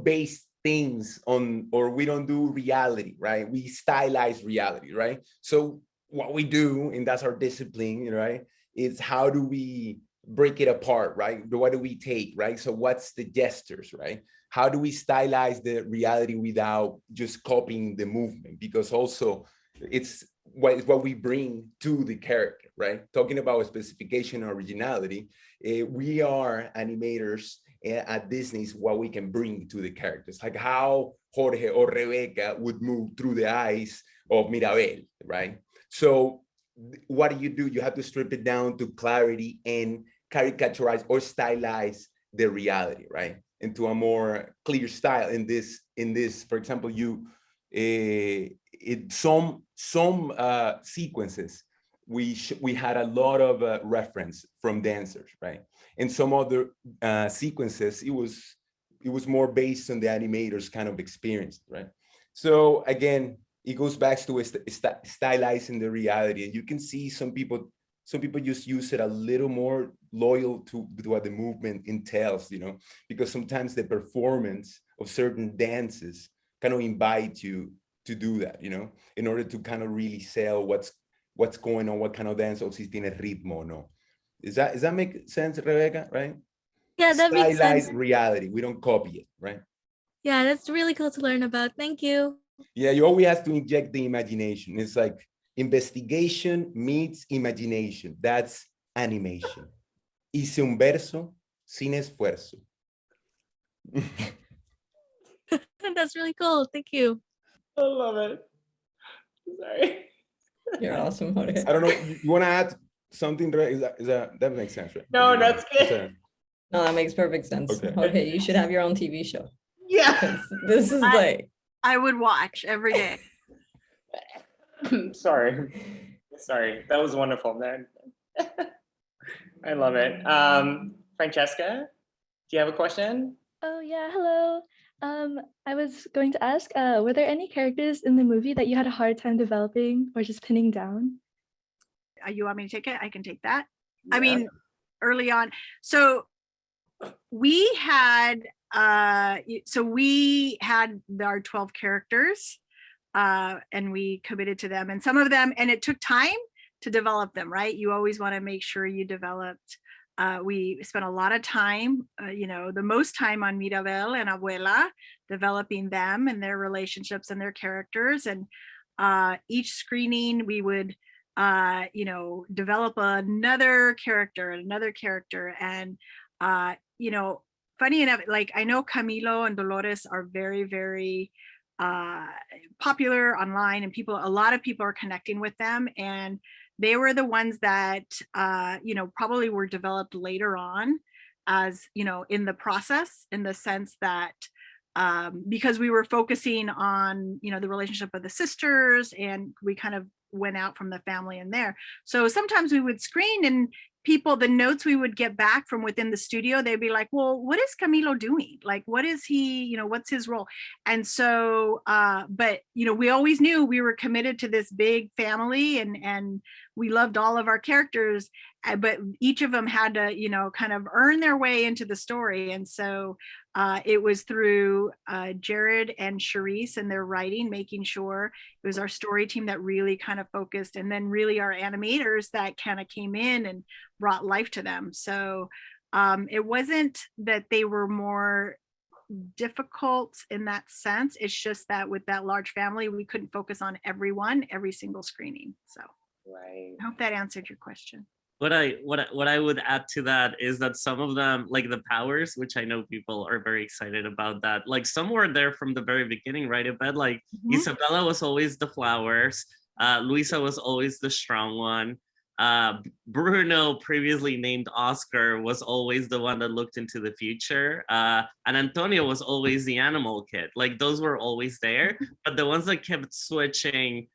base things on, or we don't do reality, right? We stylize reality, right? So what we do, and that's our discipline, right? Is how do we break it apart, right? What do we take, right? So what's the gestures, right? How do we stylize the reality without just copying the movement? Because also it's what we bring to the character, right? Talking about specification and originality, we are animators at Disney's what we can bring to the characters, like how Jorge or Rebecca would move through the eyes of Mirabel, right? So what do? You have to strip it down to clarity and caricaturize or stylize the reality, right? Into a more clear style. In this, for example, some sequences, we had a lot of reference from dancers, right? And some other sequences, it was more based on the animators' kind of experience, right? So again, it goes back to stylizing the reality, and you can see some people just use it a little more loyal to what the movement entails, you know, because sometimes the performance of certain dances kind of invite you to do that, you know, in order to kind of really sell what's going on, what kind of dance, o si tiene ritmo, no. Does that make sense, Rebecca, right? Yeah, that makes sense. Stylized reality, we don't copy it, right? Yeah, that's really cool to learn about. Thank you. Yeah, you always have to inject the imagination. It's like investigation meets imagination. That's animation. Hice un verso sin esfuerzo. That's really cool. Thank you. I love it. Sorry. You're awesome, Jorge. I don't know. You want to add something? That makes sense, right? No, that's good. No, that makes perfect sense. Okay. Jorge, you should have your own TV show. Yeah. Because this is like, I would watch every day. Sorry. That was wonderful, man. I love it. Francesca, do you have a question? Oh yeah, hello. I was going to ask, were there any characters in the movie that you had a hard time developing or just pinning down? You want me to take it? I can take that. I Yeah. mean, early on. So we had our 12 characters, and we committed to them, and some of them, and it took time to develop them, right? You always want to make sure you developed. We spent a lot of time, the most time on Mirabel and Abuela, developing them and their relationships and their characters. And each screening, we would, develop another character. And, funny enough, like I know Camilo and Dolores are very, very popular online, and a lot of people are connecting with them, and they were the ones that probably were developed later on, as in the process, in the sense that because we were focusing on the relationship of the sisters, and we kind of went out from the family in there. So sometimes we would screen, and the notes we would get back from within the studio, they'd be like, well, what is Camilo doing? Like, what is he, what's his role? And so, but, we always knew we were committed to this big family, and we loved all of our characters, but each of them had to, kind of earn their way into the story. And so it was through Jared and Charisse and their writing, making sure it was our story team that really kind of focused, and then really our animators that kind of came in and brought life to them. So it wasn't that they were more difficult in that sense. It's just that with that large family, we couldn't focus on everyone, every single screening. So Right. I hope that answered your question. What I would add to that is that some of them, like the powers, which I know people are very excited about that. Like some were there from the very beginning, right? But like Isabella was always the flowers. Luisa was always the strong one. Bruno, previously named Oscar, was always the one that looked into the future. And Antonio was always the animal kid. Like those were always there. But the ones that kept switching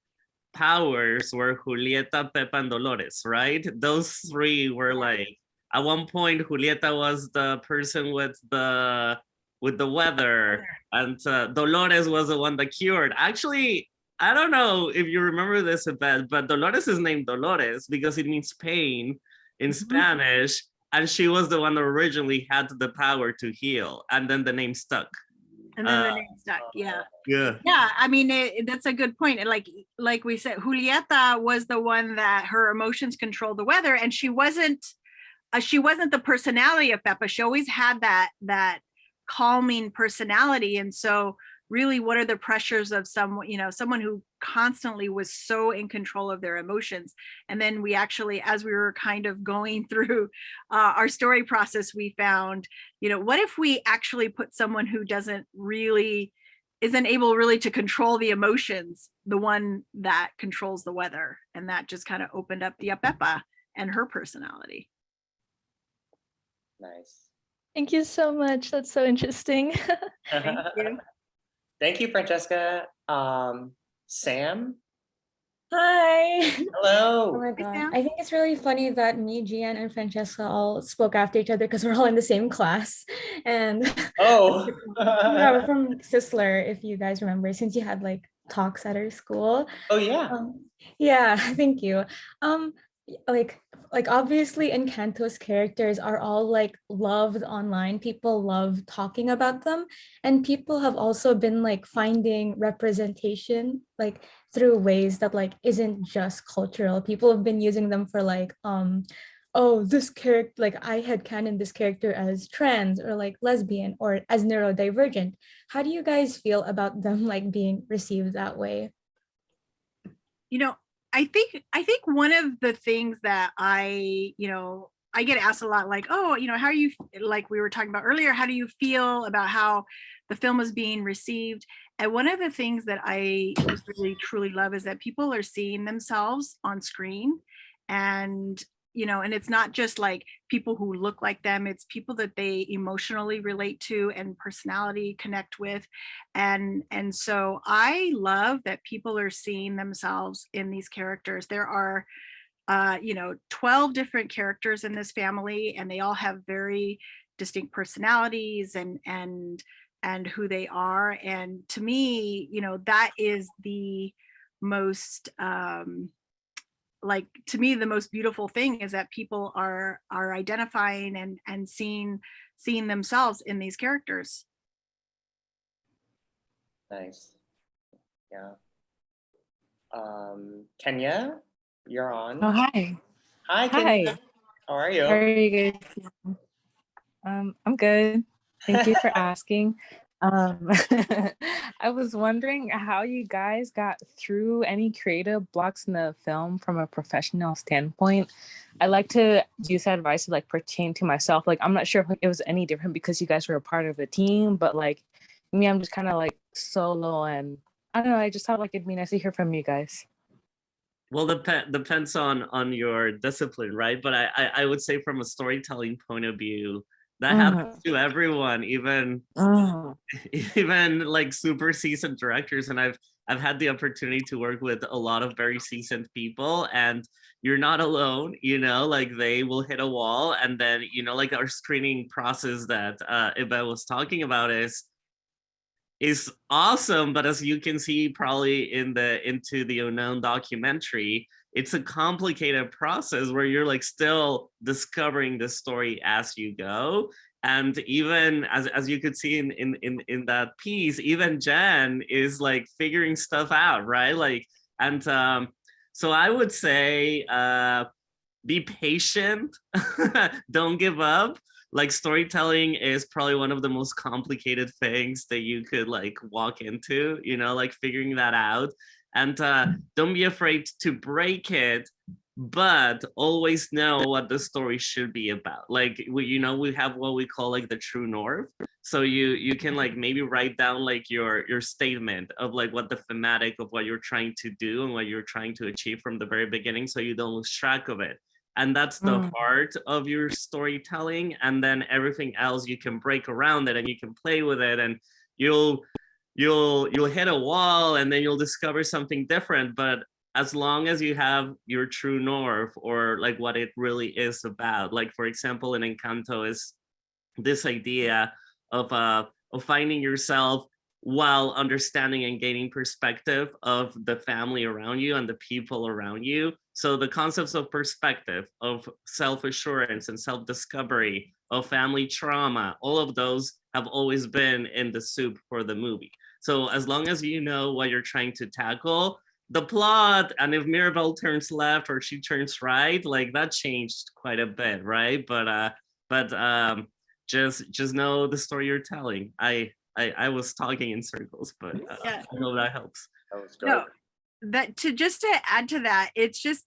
powers were Julieta, Pepa, and Dolores, right? Those three were like, at one point, Julieta was the person with the weather, and Dolores was the one that cured. Actually, I don't know if you remember this, Yvette, but Dolores is named Dolores because it means pain in Spanish, and she was the one that originally had the power to heal, and then the name stuck. And then the name stuck. Yeah. Yeah. Yeah. I mean, that's a good point. And like we said, Julieta was the one that her emotions controlled the weather, and she wasn't the personality of Peppa. She always had that calming personality. And so really, what are the pressures of someone who constantly was so in control of their emotions? And then we actually, as we were kind of going through our story process, we found, what if we actually put someone who isn't able really to control the emotions, the one that controls the weather? And that just kind of opened up the Peppa and her personality. Nice. Thank you so much. That's so interesting. Thank you. Thank you, Francesca. Sam? Hi. Hello. Oh my Hi, God. Sam. I think it's really funny that me, Gian, and Francesca all spoke after each other because we're all in the same class. And Oh. yeah, we're from Sisler, if you guys remember, since you had like talks at our school. Oh, yeah. Yeah, thank you. Like obviously Encanto's characters are all like loved online. People love talking about them, and people have also been like finding representation like through ways that like isn't just cultural. People have been using them for like oh, this character, like I had canon this character as trans or like lesbian or as neurodivergent. How do you guys feel about them like being received that way? I think one of the things that I get asked a lot, like, oh, how are you, like we were talking about earlier, how do you feel about how the film is being received? And one of the things that I really truly love is that people are seeing themselves on screen, and and it's not just like people who look like them, it's people that they emotionally relate to and personality connect with. And so I love that people are seeing themselves in these characters. There are 12 different characters in this family, and they all have very distinct personalities and who they are. And to me, that is the most to me, the most beautiful thing is that people are identifying and seeing themselves in these characters. Nice. Yeah. Kenya, you're on. Oh, hi. Hi, Kenya. How are you? How are you guys? I'm good. Thank you for asking. I was wondering how you guys got through any creative blocks in the film from a professional standpoint. I like to use that advice to like pertain to myself. Like, I'm not sure if it was any different because you guys were a part of a team, but like me, I'm just kind of like solo, and I don't know. I just thought like it'd be nice to hear from you guys. Well, depends on your discipline, right? But I would say from a storytelling point of view, that happens to everyone, even like super seasoned directors. And I've had the opportunity to work with a lot of very seasoned people, and you're not alone, like they will hit a wall. And then, like our screening process that Yvette was talking about is awesome, but as you can see probably in the Into the Unknown documentary, it's a complicated process where you're like still discovering the story as you go. And even as you could see in that piece, even Jen is like figuring stuff out, right? Like, and so I would say be patient, don't give up. like storytelling is probably one of the most complicated things that you could like walk into, you know, like figuring that out. And don't be afraid to break it, but always know what the story should be about. Like we have what we call like the true north. So you can like maybe write down like your statement of like what the thematic of what you're trying to do and what you're trying to achieve from the very beginning, so you don't lose track of it. And that's the heart of your storytelling. And then everything else you can break around it and you can play with it, and you'll hit a wall and then you'll discover something different. But as long as you have your true north, or like what it really is about, like for example in Encanto is this idea of finding yourself while understanding and gaining perspective of the family around you and the people around you. So the concepts of perspective, of self-assurance and self-discovery, of family trauma, all of those have always been in the soup for the movie. So as long as you know what you're trying to tackle, the plot, and if Mirabel turns left or she turns right, like that changed quite a bit, right? But just know the story you're telling. I was talking in circles, but I know that helps. That was great. No, to add to that, it's just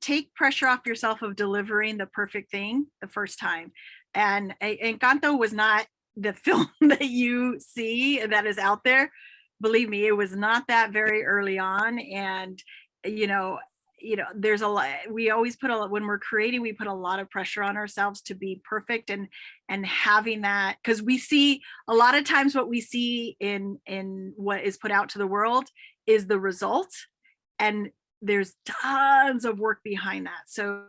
take pressure off yourself of delivering the perfect thing the first time. And Encanto was not the film that you see that is out there. Believe me, it was not that very early on. And there's a lot, we always when we're creating, we put a lot of pressure on ourselves to be perfect, and having that, because we see a lot of times what we see in what is put out to the world is the result, and there's tons of work behind that. So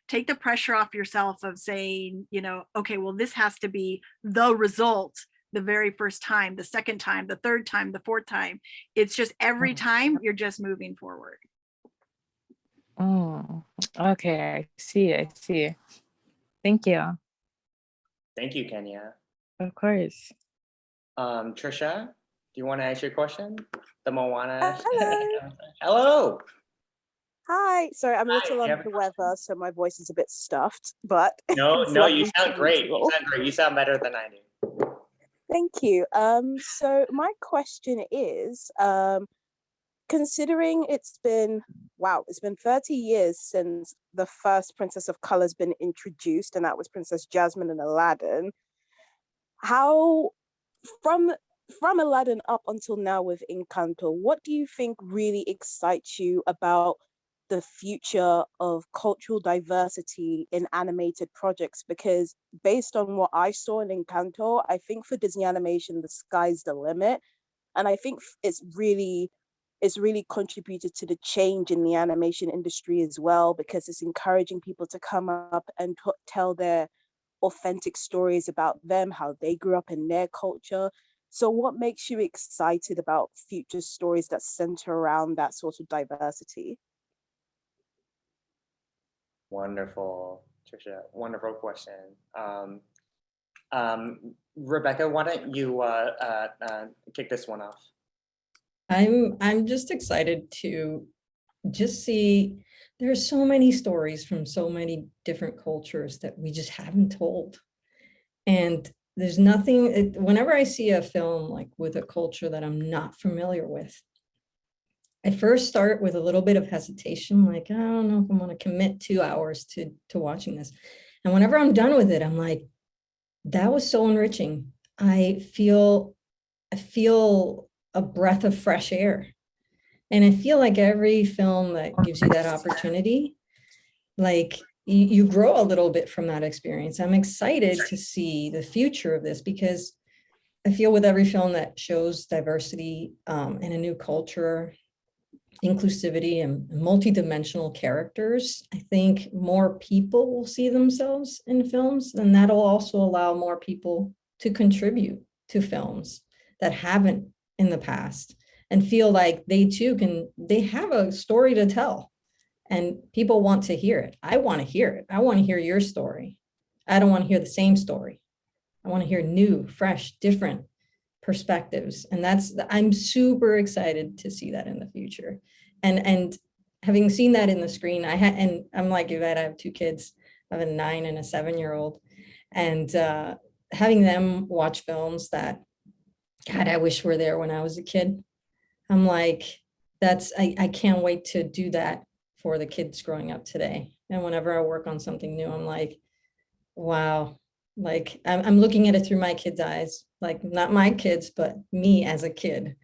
take the pressure off yourself of saying, okay, well, this has to be the result the very first time, the second time, the third time, the fourth time. It's just every time you're just moving forward. Oh, okay. I see. Thank you. Thank you, Kenya. Of course. Trisha, do you want to ask your question? The Moana. Hello. Hello. Hi. Sorry, I'm a little under the weather, so my voice is a bit stuffed, but No, it's you lovely sound to great. meet You all. sound great. You sound better than I do. Thank you. So my question is, considering it's been 30 years since the first Princess of Color has been introduced, and that was Princess Jasmine and Aladdin. How, from Aladdin up until now with Encanto, what do you think really excites you about the future of cultural diversity in animated projects? Because based on what I saw in Encanto, I think for Disney Animation, the sky's the limit. And I think it's really contributed to the change in the animation industry as well, because it's encouraging people to come up and tell their authentic stories about them, how they grew up in their culture. So what makes you excited about future stories that center around that sort of diversity? Wonderful, Trisha. Wonderful question. Rebecca, why don't you kick this one off? I'm just excited to just see there's so many stories from so many different cultures that we just haven't told. And there's nothing, whenever I see a film like with a culture that I'm not familiar with, I first start with a little bit of hesitation, like, I don't know if I'm going to commit 2 hours to watching this. And whenever I'm done with it, I'm like, that was so enriching. I feel a breath of fresh air. And I feel like every film that gives you that opportunity, like you grow a little bit from that experience. I'm excited to see the future of this, because I feel with every film that shows diversity and a new culture, inclusivity and multidimensional characters, I think more people will see themselves in films, and that'll also allow more people to contribute to films that haven't in the past, and feel like they too they have a story to tell, and people want to hear it. I want to hear it. I want to hear your story. I don't want to hear the same story. I want to hear new, fresh, different perspectives. And I'm super excited to see that in the future. And having seen that in the screen, and I'm like Yvette, I have 2 kids. I have a 9 and a 7-year-old. And having them watch films that, God, I wish were there when I was a kid. I'm like, I can't wait to do that for the kids growing up today. And whenever I work on something new, I'm like, wow, like I'm looking at it through my kids' eyes, like not my kids, but me as a kid,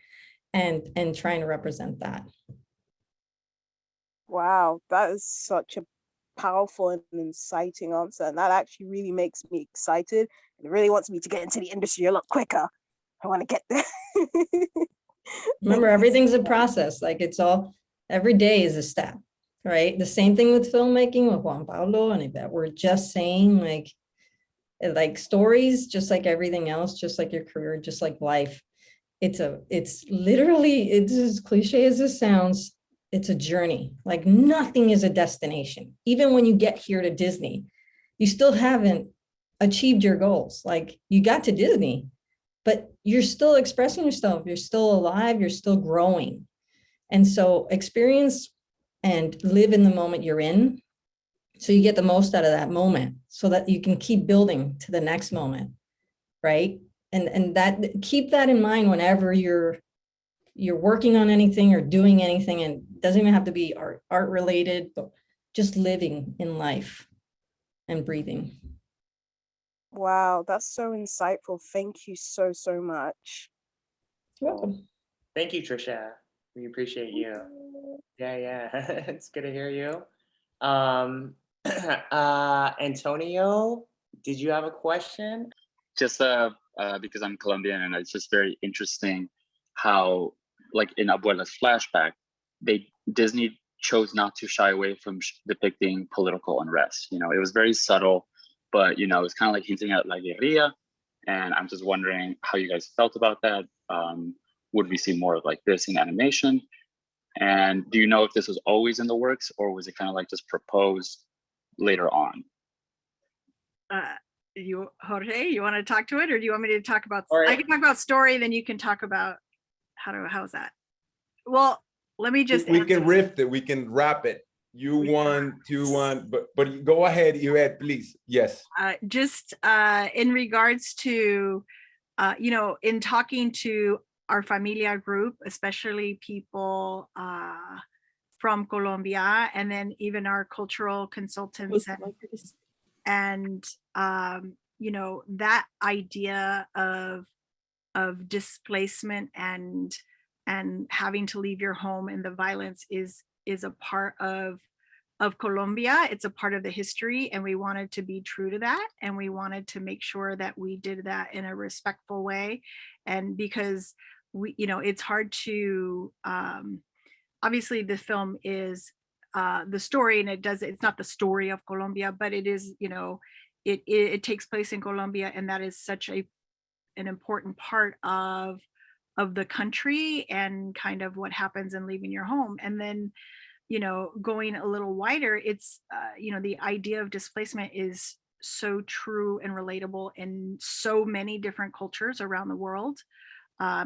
and trying to represent that. Wow, that is such a powerful and inciting answer. And that actually really makes me excited. It really wants me to get into the industry a lot quicker. I want to get there. Remember, everything's a process. Like it's all, every day is a step, right? The same thing with filmmaking with Juan Pablo and Yvette. We're just saying like stories, just like everything else, just like your career, just like life. It's literally, it's as cliche as it sounds, it's a journey. Like nothing is a destination. Even when you get here to Disney, you still haven't achieved your goals. Like you got to Disney, but you're still expressing yourself. You're still alive. You're still growing. And so experience and live in the moment you're in, so you get the most out of that moment so that you can keep building to the next moment, right? And that, keep that in mind whenever you're working on anything or doing anything, and it doesn't even have to be art related, but just living in life and breathing. Wow, that's so insightful. Thank you so, so much. You're welcome. Thank you, Trisha. We appreciate you. Yeah. It's good to hear you. Antonio, did you have a question? Just because I'm Colombian, and it's just very interesting how, like in Abuela's flashback, Disney chose not to shy away from depicting political unrest. You know, it was very subtle, but you know, it's kind of like hinting at La Guerrilla. And I'm just wondering how you guys felt about that. Would we see more of like this in animation? And do you know if this was always in the works, or was it kind of like just proposed later on? Jorge, you want to talk to it, or do you want me to talk about? Right. I can talk about story, then you can talk about how's that? Well, let me just. We can riff it. We can wrap it. You want, but go ahead, Yvette, please. Yes. Just in regards to, in talking to our Familia group, especially people from Colombia, and then even our cultural consultants and that idea of displacement and having to leave your home, and the violence is a part of Colombia. It's a part of the history, and we wanted to be true to that, and we wanted to make sure that we did that in a respectful way. And because it's hard to obviously the film is the story, and it's not the story of Colombia, but it is, it takes place in Colombia, and that is such an important part of the country and kind of what happens in leaving your home. And then going a little wider, it's the idea of displacement is so true and relatable in so many different cultures around the world,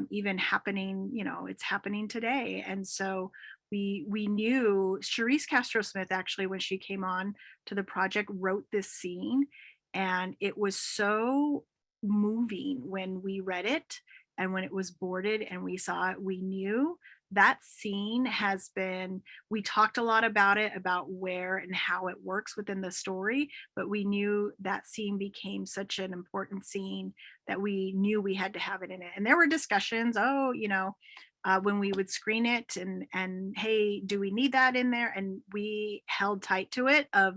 even happening, it's happening today. And so we knew Charisse Castro-Smith, actually, when she came on to the project, wrote this scene, and it was so moving when we read it, and when it was boarded and we saw it. We knew that scene we talked a lot about it, about where and how it works within the story, but we knew that scene became such an important scene that we knew we had to have it in it. And there were discussions, when we would screen it, and hey, do we need that in there? And we held tight to it, of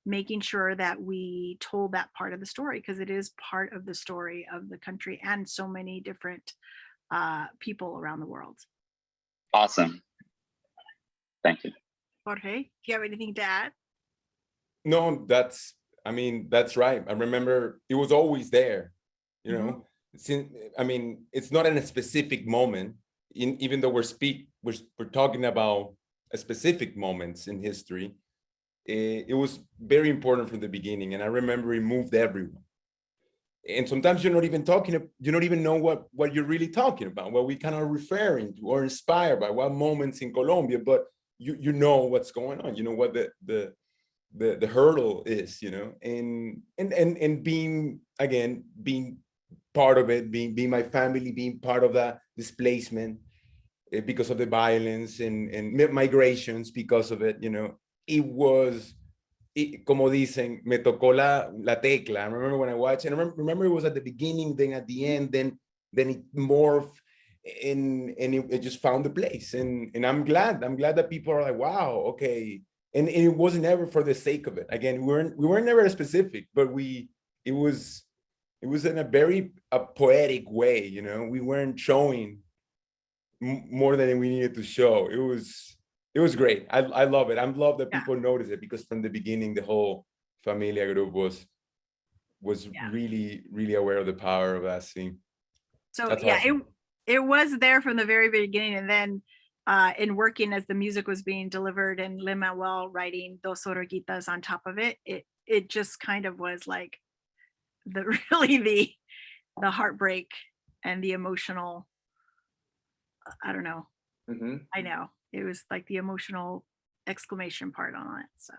making sure that we told that part of the story, because it is part of the story of the country and so many different people around the world. Awesome. Thank you. Jorge, do you have anything to add? No, that's right. I remember it was always there, it's not in a specific moment, even though we're talking about a specific moments in history. It was very important from the beginning, and I remember it moved everyone. And sometimes you're not even know what you're really talking about, what we kind of referring to or inspired by, what moments in Colombia, but you know what's going on, what the the hurdle is, you know, and being, again, being part of it, being my family, being part of that displacement because of the violence and migrations because of it, you know, it was, como dicen, me tocó la tecla. I remember when I watched, and I remember it was at the beginning, then at the end, then it morphed, and it just found the place. And I'm glad that people are like, wow, okay. And it wasn't ever for the sake of it. Again, we weren't never specific, but it was in a very poetic way, you know. We weren't showing more than we needed to show. It was great. I love it. I love that people notice it, because from the beginning, the whole Familia group was really, really aware of the power of that scene. So That's yeah, awesome. it was there from the very beginning, and then in working as the music was being delivered and Lin-Manuel writing Dos Oruguitas on top of it, it just kind of was like the heartbreak and the emotional, I don't know. I know it was like the emotional exclamation part on it. So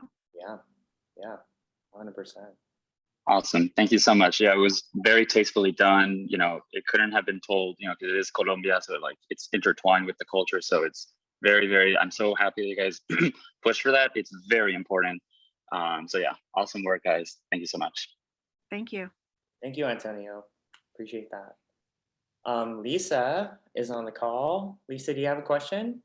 yeah, 100%. Awesome. Thank you so much. Yeah, it was very tastefully done. You know, it couldn't have been told, you know, because it is Colombia, so like it's intertwined with the culture. So it's very, very, I'm so happy you guys push for that. It's very important. So yeah, awesome work, guys. Thank you so much. Thank you. Thank you, Antonio. Appreciate that. Lisa is on the call. Lisa, do you have a question?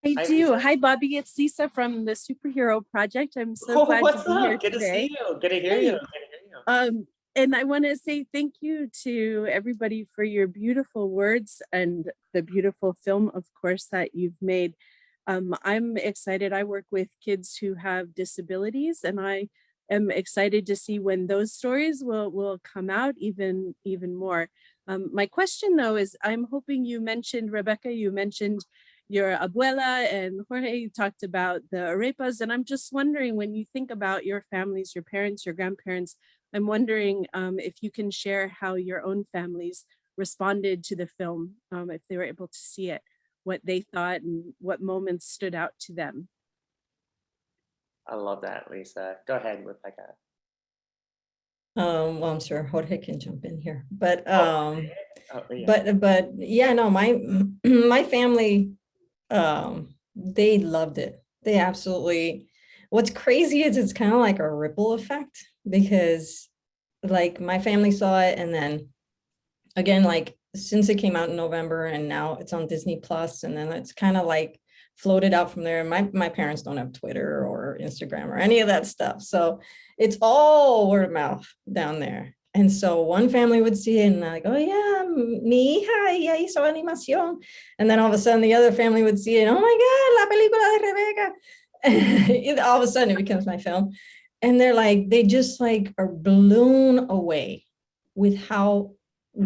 I Hi, do. Lisa. Hi, Bobby. It's Lisa from the Superhero Project. I'm so glad What's to be here up? Good to today. see you. Good to hear Hey. you. Good to hear you. And I want to say thank you to everybody for your beautiful words and the beautiful film, of course, that you've made. I'm excited. I work with kids who have disabilities, and I am excited to see when those stories will come out even more. My question, though, is I'm hoping you mentioned, Rebecca, you mentioned your abuela, and Jorge, you talked about the arepas, and I'm just wondering, when you think about your families, your parents, your grandparents, I'm wondering if you can share how your own families responded to the film, if they were able to see it, what they thought and what moments stood out to them. I love that, Lisa. Go ahead, Rebecca. Well, I'm sure Jorge can jump in here, but yeah. but yeah, no, my family, they loved it. They absolutely. What's crazy is it's kind of like a ripple effect, because like my family saw it, and then again, like since it came out in November and now it's on Disney Plus, and then it's kind of like floated out from there. My parents don't have Twitter or Instagram or any of that stuff, so it's all word of mouth down there. And so one family would see it and like, oh yeah, mi hija ya hizo animación. And then all of a sudden the other family would see it, oh my God, la película de Rebecca. All of a sudden it becomes my film. And they're like, they just like are blown away with how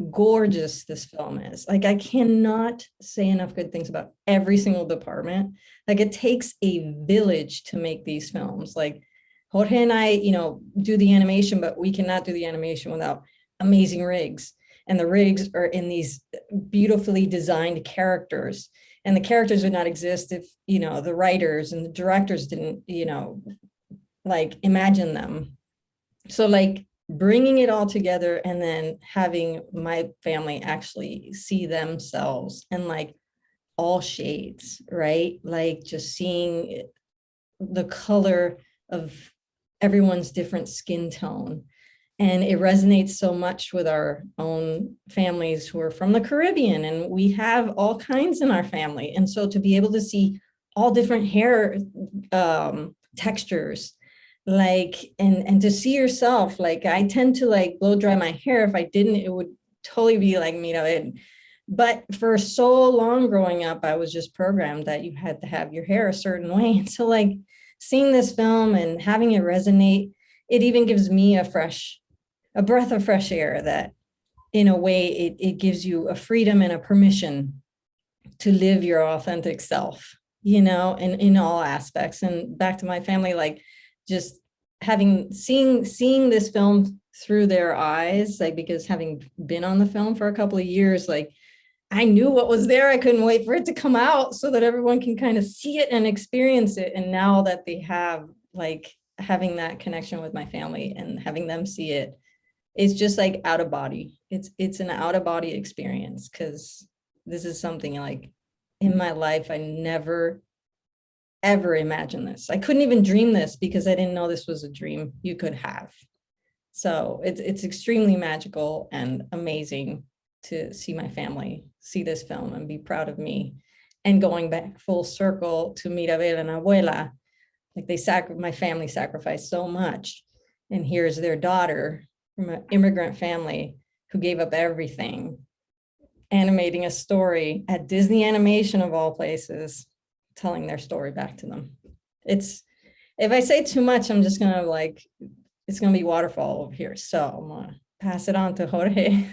gorgeous this film is. Like, I cannot say enough good things about every single department. Like, it takes a village to make these films. Like, Jorge and I, you know, do the animation, but we cannot do the animation without amazing rigs. And the rigs are in these beautifully designed characters. And the characters would not exist if, you know, the writers and the directors didn't, you know, like imagine them. So like bringing it all together and then having my family actually see themselves in like all shades, right? Like just seeing the color of everyone's different skin tone. And it resonates so much with our own families who are from the Caribbean, and we have all kinds in our family. And so to be able to see all different hair textures, like, and to see yourself, like I tend to like blow dry my hair. If I didn't, it would totally be like me. But for so long growing up, I was just programmed that you had to have your hair a certain way. And so like seeing this film and having it resonate, it even gives me a breath of fresh air that in a way it gives you a freedom and a permission to live your authentic self, you know, in all aspects. And back to my family, like just seeing this film through their eyes, like, because having been on the film for a couple of years, like I knew what was there. I couldn't wait for it to come out so that everyone can kind of see it and experience it. And now that they have like having that connection with my family and having them see it, it's just like out of body. It's an out of body experience, because this is something like in my life, I never, ever imagined this. I couldn't even dream this because I didn't know this was a dream you could have. So it's extremely magical and amazing to see my family see this film and be proud of me. And going back full circle to Mirabel and Abuela, like my family sacrificed so much. And here's their daughter from an immigrant family who gave up everything, animating a story at Disney Animation of all places, telling their story back to them. If I say too much, I'm just gonna it's gonna be waterfall over here. So I'm gonna pass it on to Jorge.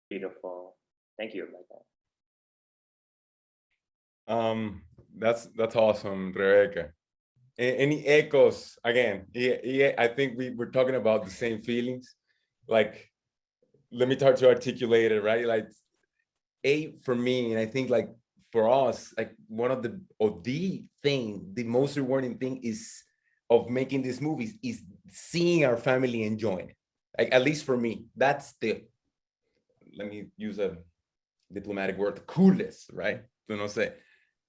Beautiful. Thank you, Rebecca. That's awesome, Rebecca. Any echoes? Again, yeah, I think we're talking about the same feelings. Like, let me try to articulate it, right? Like, for me, and I think like for us, like one of the most rewarding thing is of making these movies is seeing our family enjoying it. Like, at least for me, that's let me use a diplomatic word, the coolest, right? You know, say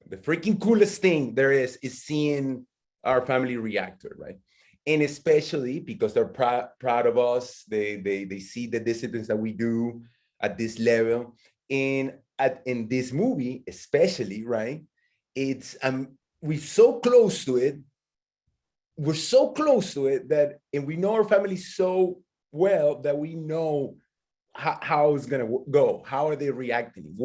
the freaking coolest thing there is seeing our family react to it, right? And especially because they're proud of us, they see the disciplines that we do at this level. And in this movie, especially, right? It's we're so close to it. We're so close to it that, and we know our family so well that we know how it's gonna go. How are they reacting?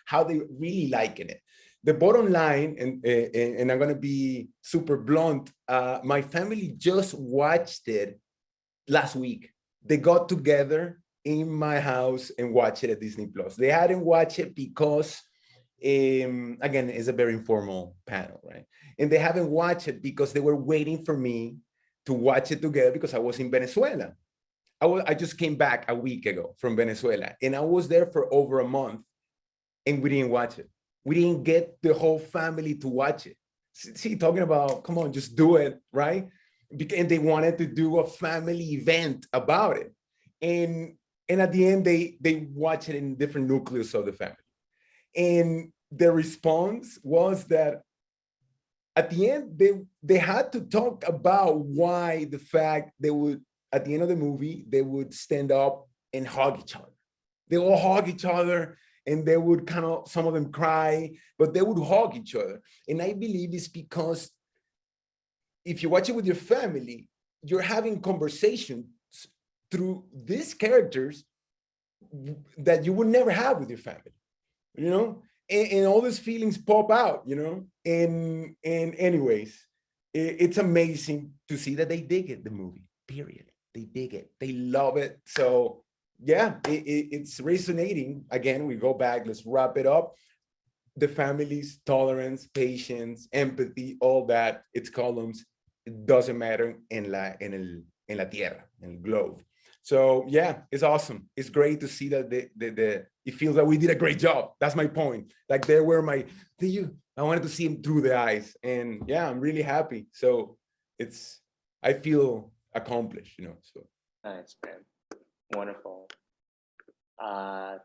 How they really liking it? The bottom line, and I'm gonna be super blunt. My family just watched it last week. They got together in my house and watched it at Disney Plus. They hadn't watched it because, again, it's a very informal panel, right? And they haven't watched it because they were waiting for me to watch it together because I was in Venezuela. I just came back a week ago from Venezuela, and I was there for over a month, and we didn't watch it. We didn't get the whole family to watch it. See, talking about, come on, just do it, right? And they wanted to do a family event about it. And at the end, they watch it in different nucleus of the family. And the response was that at the end, they had to talk about why the fact they would, at the end of the movie, they would stand up and hug each other. They all hug each other, and they would kind of, some of them cry, but they would hug each other. And I believe it's because if you watch it with your family, you're having conversations through these characters that you would never have with your family, you know? And all these feelings pop out, you know? And anyways, it's amazing to see that they dig it, the movie, period. They dig it, they love it. So yeah, it's resonating. Again, we go back, let's wrap it up. The family's tolerance, patience, empathy, all that, it's columns. It doesn't matter en la tierra, en el globe. So yeah, it's awesome. It's great to see that it feels like we did a great job. That's my point. Like they were I wanted to see him through the eyes, and yeah, I'm really happy. So I feel accomplished, you know. So nice, man. Wonderful.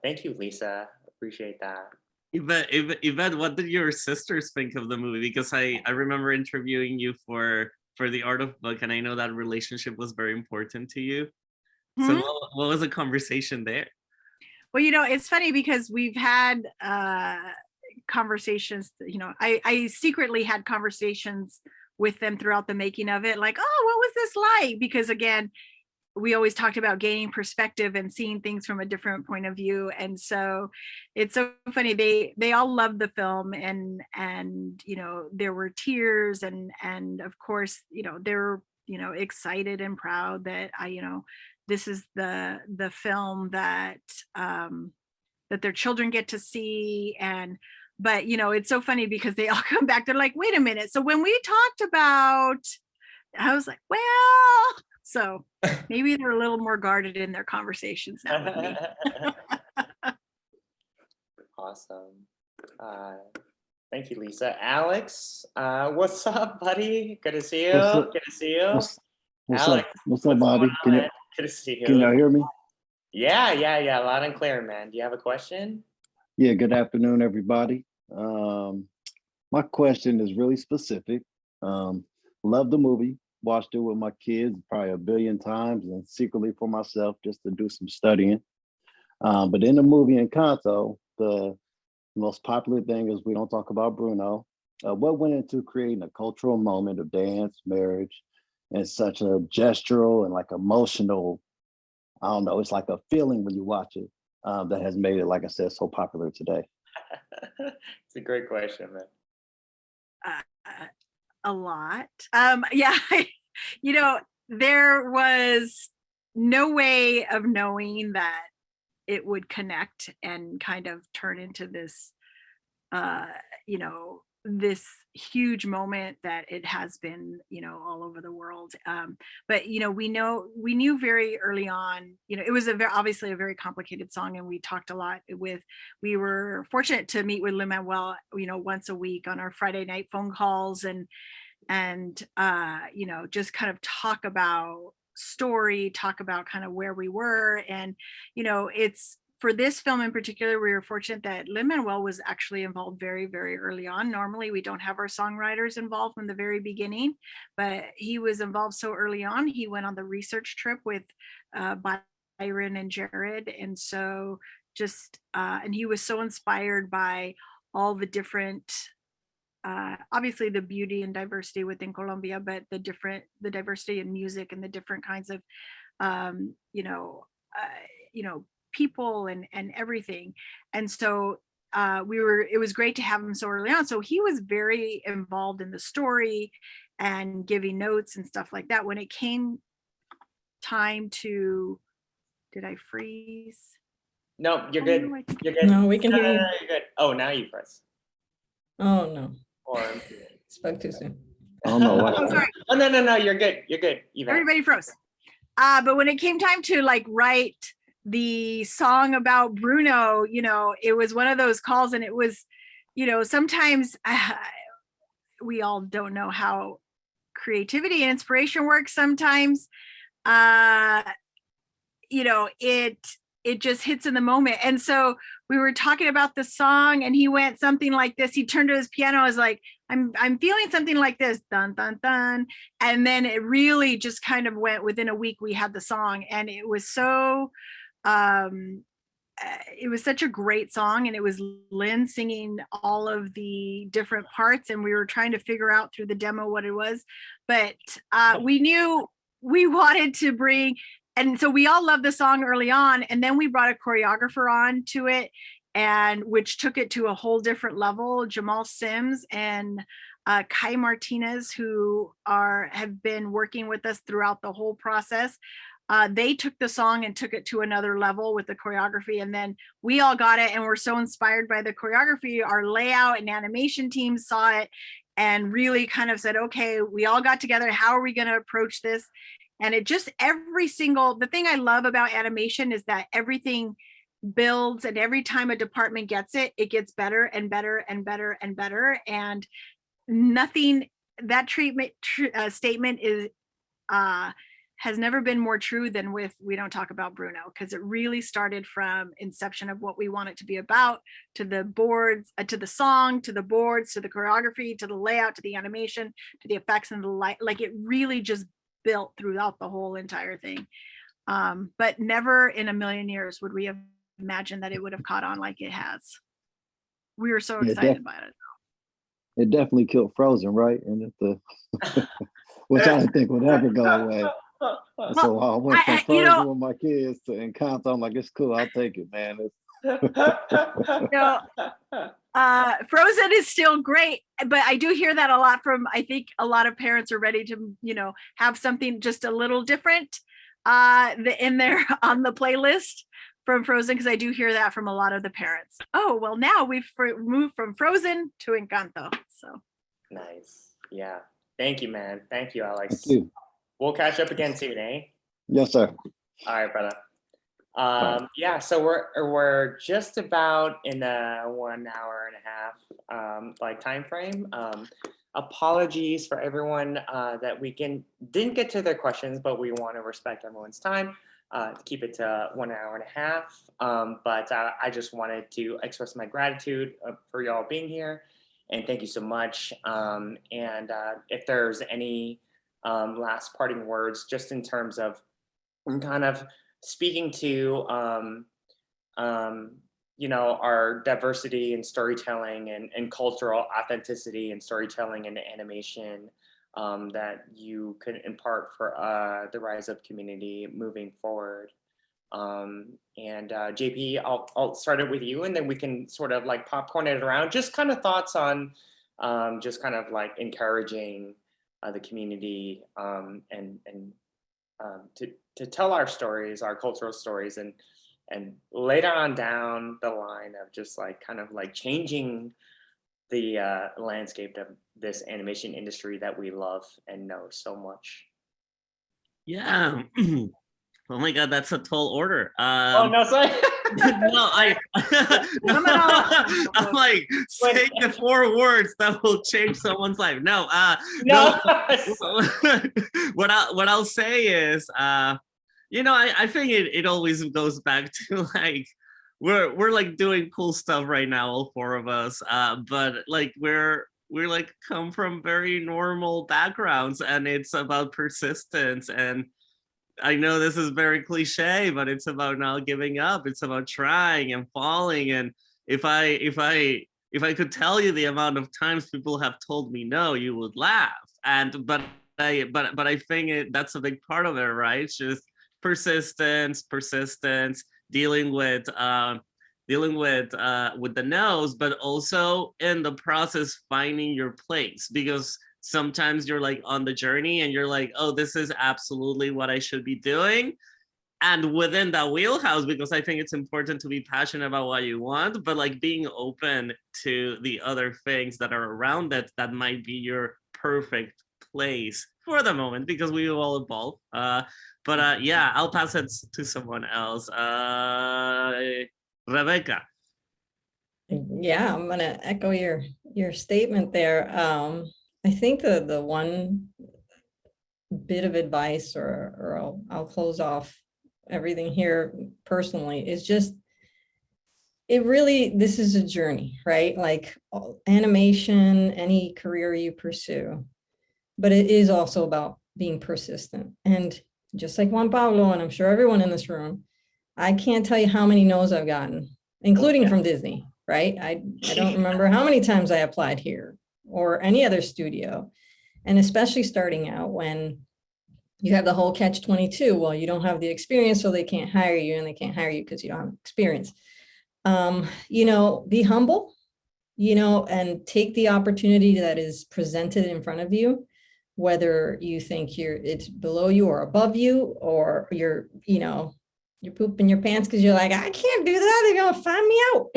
Thank you, Lisa. Appreciate that. Yvette, what did your sisters think of the movie? Because I remember interviewing you for the Art of Book, and I know that relationship was very important to you. So what was the conversation there? Well, you know, it's funny because we've had conversations, you know, I secretly had conversations with them throughout the making of it, like, oh, what was this like? Because again, we always talked about gaining perspective and seeing things from a different point of view. And so it's so funny. They all loved the film, and you know, there were tears and of course, you know, they're, you know, excited and proud that this is the film that that their children get to see. But you know, it's so funny because they all come back, they're like, wait a minute, so when we talked about, I was like, well, so maybe they're a little more guarded in their conversations now with me. Awesome. Thank you, Lisa. Alex, what's up, buddy? Good to see you. What's up? Good to see you. What's Alex, up? What's up, what's Bobby? going Can on, you man? Good to see you. can y'all hear me? Yeah, loud and clear, man. Do you have a question? Yeah, good afternoon, everybody. My question is really specific. Love the movie, watched it with my kids probably a billion times and secretly for myself just to do some studying. But in the movie Encanto, the most popular thing is we don't talk about Bruno. What went into creating a cultural moment of dance, marriage, and such a gestural and like emotional, I don't know, it's like a feeling when you watch it that has made it, like I said, so popular today. It's a great question, man. A lot. Yeah, you know, there was no way of knowing that it would connect and kind of turn into this, you know, this huge moment that it has been, you know, all over the world. But you know, we knew very early on, you know, it was obviously a very complicated song, and we talked a lot with. We were fortunate to meet with Lin-Manuel, you know, once a week on our Friday night phone calls, and you know, just kind of talk about story, talk about kind of where we were. And you know, it's for this film in particular, we were fortunate that Lin-Manuel was actually involved very, very early on. Normally we don't have our songwriters involved from the very beginning, but he was involved so early on. He went on the research trip with Byron and Jared, and so just and he was so inspired by all the different obviously the beauty and diversity within Colombia, but the diversity in music and the different kinds of you know, people and everything. And so it was great to have him so early on. So he was very involved in the story and giving notes and stuff like that. When it came time to, did I freeze? No, you're Oh, good. no, You're good. No, we can hear you. You're good. Oh, now you press. Oh no, Or spoke too soon. I don't know why. Oh, sorry. Oh, no, you're good. You're good. Yvette. Everybody froze. But when it came time to like write the song about Bruno, you know, it was one of those calls, and it was, you know, sometimes we all don't know how creativity and inspiration works sometimes. You know, it just hits in the moment. And so we were talking about the song, and he went something like this. He turned to his piano, I was like, I'm feeling something like this, dun dun dun. And then it really just kind of went, within a week we had the song, and it was so it was such a great song, and it was Lynn singing all of the different parts, and we were trying to figure out through the demo what it was, but we knew we wanted to bring, and so we all loved the song early on, and then we brought a choreographer on to it, and which took it to a whole different level. Jamal Sims and Kai Martinez, who have been working with us throughout the whole process. They took the song and took it to another level with the choreography, and then we all got it and were so inspired by the choreography. Our layout and animation teams saw it and really kind of said, okay, we all got together, how are we going to approach this? And it just, the thing I love about animation is that everything builds, and every time a department gets it, it gets better and better and better and better. And nothing, that statement is has never been more true than with We Don't Talk About Bruno, because it really started from inception of what we want it to be about, to the boards, to the song, to the boards, to the choreography, to the layout, to the animation, to the effects and the light. Like, it really just built throughout the whole entire thing. But never in a million years would we have imagined that it would have caught on like it has. We were so excited about it. It definitely killed Frozen, right? And which I didn't think would ever go away. So I went from Frozen with my kids to Encanto. I'm like, it's cool, I'll take it, man. Frozen is still great, but I do hear that a lot from, I think a lot of parents are ready to, you know, have something just a little different in there on the playlist from Frozen, because I do hear that from a lot of the parents. Oh, well, now we've moved from Frozen to Encanto. So nice. Yeah. Thank you, man. Thank you, Alex. Thank you. We'll catch up again soon, eh? Yes, sir. All right, brother. Yeah, so we're just about in a 1 hour and a half like time frame. Apologies for everyone that we didn't get to their questions, but we want to respect everyone's time. Keep it to 1 hour and a half. But I just wanted to express my gratitude for y'all being here, and thank you so much. And if there's any last parting words, just in terms of kind of speaking to you know, our diversity in storytelling and cultural authenticity in storytelling and animation that you could impart for the Rise Up community moving forward. JP, I'll start it with you, and then we can sort of like popcorn it around. Just kind of thoughts on just kind of like encouraging the community to tell our stories, our cultural stories, and later on down the line of just like kind of like changing the landscape of this animation industry that we love and know so much. Yeah. Oh my God, that's a tall order. Oh no, sorry. No, I'm like, say the 4 words that will change someone's life. No, no. What I'll say is, you know, I think it always goes back to like we're like doing cool stuff right now, all 4 of us. But like we're like come from very normal backgrounds, and it's about persistence. And I know this is very cliche, but it's about not giving up. It's about trying and falling. And if I could tell you the amount of times people have told me no, you would laugh. But I think that's a big part of it, right? It's just persistence, dealing with the no's, but also in the process finding your place, because sometimes you're like on the journey and you're like, oh, this is absolutely what I should be doing. And within that wheelhouse, because I think it's important to be passionate about what you want, but like being open to the other things that are around it that might be your perfect place for the moment, because we will all evolve. Yeah, I'll pass it to someone else. Rebecca. Yeah, I'm gonna echo your statement there. I think the one bit of advice, or I'll close off everything here personally, is just, this is a journey, right? Like animation, any career you pursue, but it is also about being persistent. And just like Juan Pablo, and I'm sure everyone in this room, I can't tell you how many no's I've gotten, including from Disney, right? I don't remember how many times I applied here or any other studio. And especially starting out, when you have the whole catch-22, well, you don't have the experience, so they can't hire you, and they can't hire you because you don't have experience. You know, be humble, you know, and take the opportunity that is presented in front of you, whether you think it's below you or above you, or you're pooping your pants because you're like, I can't do that, they're gonna find me out.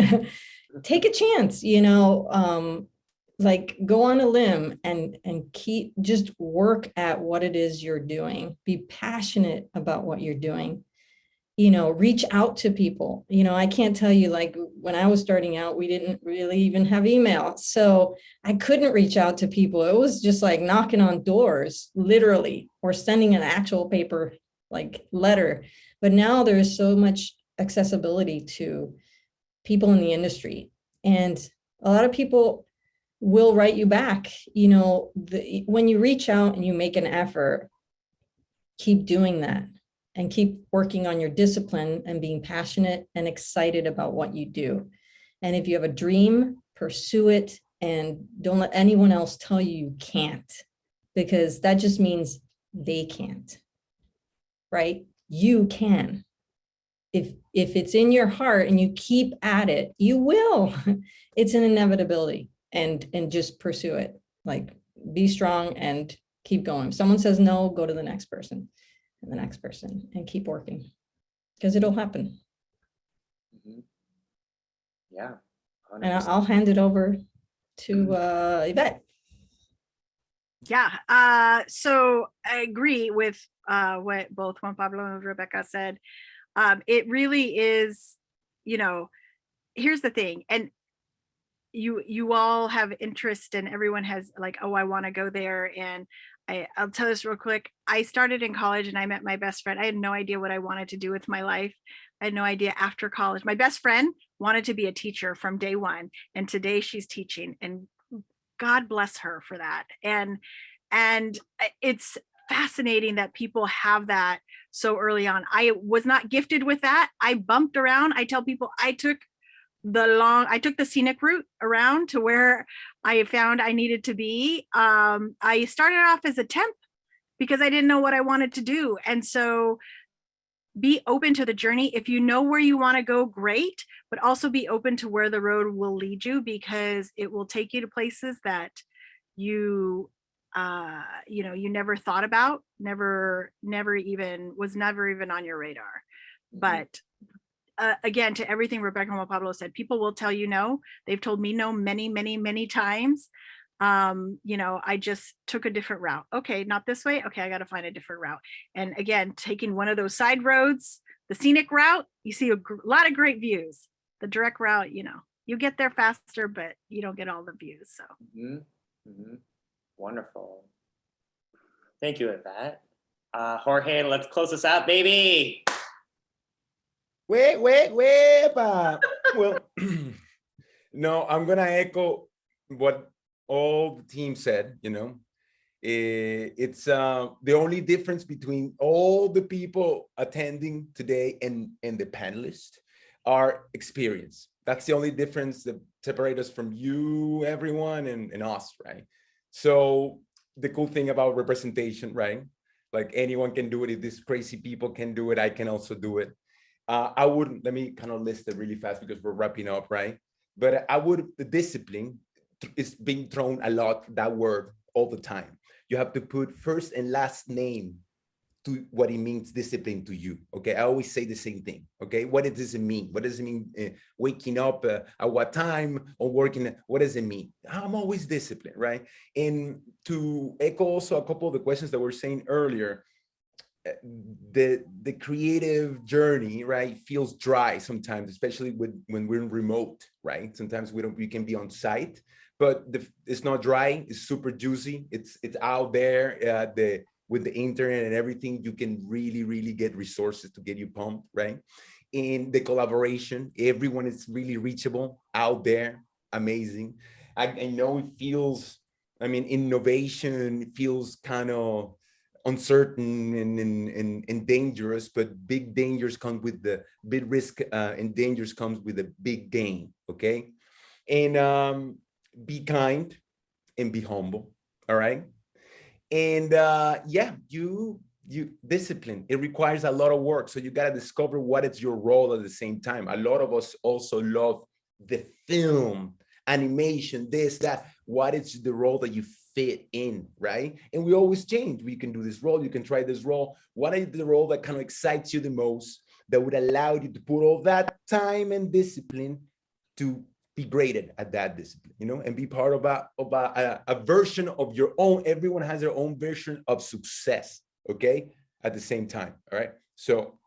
Take a chance, you know, like go on a limb and just work at what it is you're doing. Be passionate about what you're doing. You know, reach out to people. You know, I can't tell you, like when I was starting out, we didn't really even have email. So I couldn't reach out to people. It was just like knocking on doors, literally, or sending an actual paper like letter. But now there's so much accessibility to people in the industry. And a lot of people will write you back. You know, when you reach out and you make an effort, keep doing that and keep working on your discipline and being passionate and excited about what you do. And if you have a dream, pursue it, and don't let anyone else tell you you can't, because that just means they can't, right? You can. If it's in your heart and you keep at it, you will. It's an inevitability, and just pursue it. Like, be strong and keep going. If someone says no, go to the next person and the next person, and keep working, because it'll happen. Mm-hmm. Yeah. 100%. And I'll hand it over to Yvette. Yeah, so I agree with what both Juan Pablo and Rebecca said. It really is, you know, here's the thing, and you all have interest and everyone has like, oh, I want to go there. And I'll tell this real quick. I started in college and I met my best friend. I had no idea what I wanted to do with my life. I had no idea after college. My best friend wanted to be a teacher from day one. And today she's teaching, and God bless her for that. And it's fascinating that people have that so early on. I was not gifted with that. I bumped around. I tell people I took the scenic route around to where I found I needed to be. I started off as a temp because I didn't know what I wanted to do. And so be open to the journey. If you know where you want to go, great, but also be open to where the road will lead you, because it will take you to places that you you never thought about, never even on your radar. But again, to everything Rebecca and Juan Pablo said, people will tell you no. They've told me no many times. I just took a different route. Okay, not this way. Okay, I got to find a different route. And again, taking one of those side roads, the scenic route, you see a lot of great views. The direct route, you get there faster, but you don't get all the views. So Wonderful. Thank you, Yvette. Jorge, let's close this out, baby. Wait. Well, no, I'm gonna echo what all the team said. It's the only difference between all the people attending today and the panelists are experience. That's the only difference that separates us from you, everyone, and us, right? So the cool thing about representation, right? Like anyone can do it. If these crazy people can do it, I can also do it. Let me kind of list it really fast because we're wrapping up, right? But the discipline is being thrown a lot, that word, all the time. You have to put first and last name to what it means, discipline to you, okay? I always say the same thing, okay? What does it mean? What does it mean waking up at what time or working? What does it mean? I'm always disciplined, right? And to echo also a couple of the questions that we were saying earlier, the creative journey, right, feels dry sometimes, especially when we're in remote, right? Sometimes we can be on site, but it's not dry. It's super juicy. It's out there. With the internet and everything, you can really get resources to get you pumped, right? In the collaboration, everyone is really reachable out there. Amazing. I know it feels, innovation feels kind of uncertain and dangerous, but big dangers come with the big risk, and dangers comes with a big gain. Okay, and be kind and be humble. All right, and you discipline. It requires a lot of work, so you got to discover what is your role at the same time. A lot of us also love the film, animation, this, that. What is the role that you fit in, right? And we always change. We can do this role, you can try this role. What is the role that kind of excites you the most, that would allow you to put all that time and discipline to be graded at that discipline, and be part of a version of your own. Everyone has their own version of success, okay? At the same time, all right? So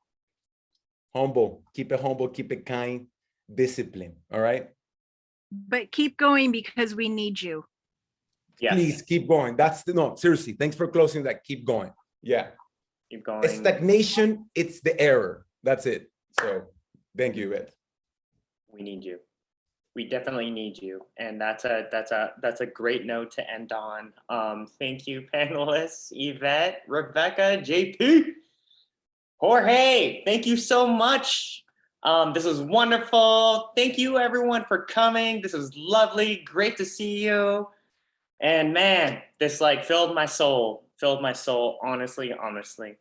humble, keep it kind, discipline, all right? But keep going, because we need you. Yes. Please keep going. Seriously, thanks for closing that. Keep going. Yeah. Keep going. Stagnation, it's the error. That's it. So thank you, Yvette. We need you. We definitely need you. And that's a great note to end on. Thank you, panelists, Yvette, Rebecca, JP, Jorge. Thank you so much. This was wonderful. Thank you everyone for coming. This was lovely. Great to see you. And man, this filled my soul, honestly.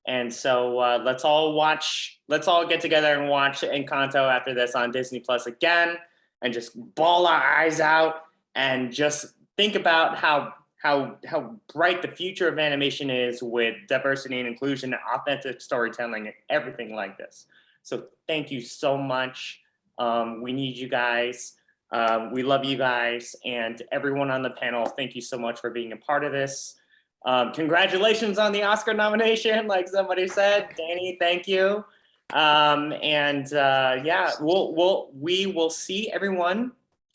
And so let's all get together and watch Encanto after this on Disney Plus again, and just bawl our eyes out and just think about how bright the future of animation is, with diversity and inclusion, authentic storytelling, and everything like this. So thank you so much. We need you guys. We love you guys, and everyone on the panel, thank you so much for being a part of this. Congratulations on the Oscar nomination, like somebody said. Danny, thank you. Yeah, we will see everyone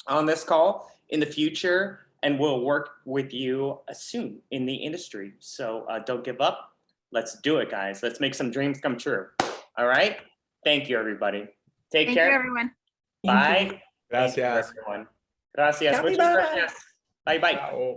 on this call in the future, and we'll work with you soon in the industry. So don't give up. Let's do it, guys. Let's make some dreams come true. All right. Thank you, everybody. Take Thank care. you, everyone. Bye. Gracias. Thank you, everyone. Gracias. Muchas Capybara. gracias. Bye bye. Ciao.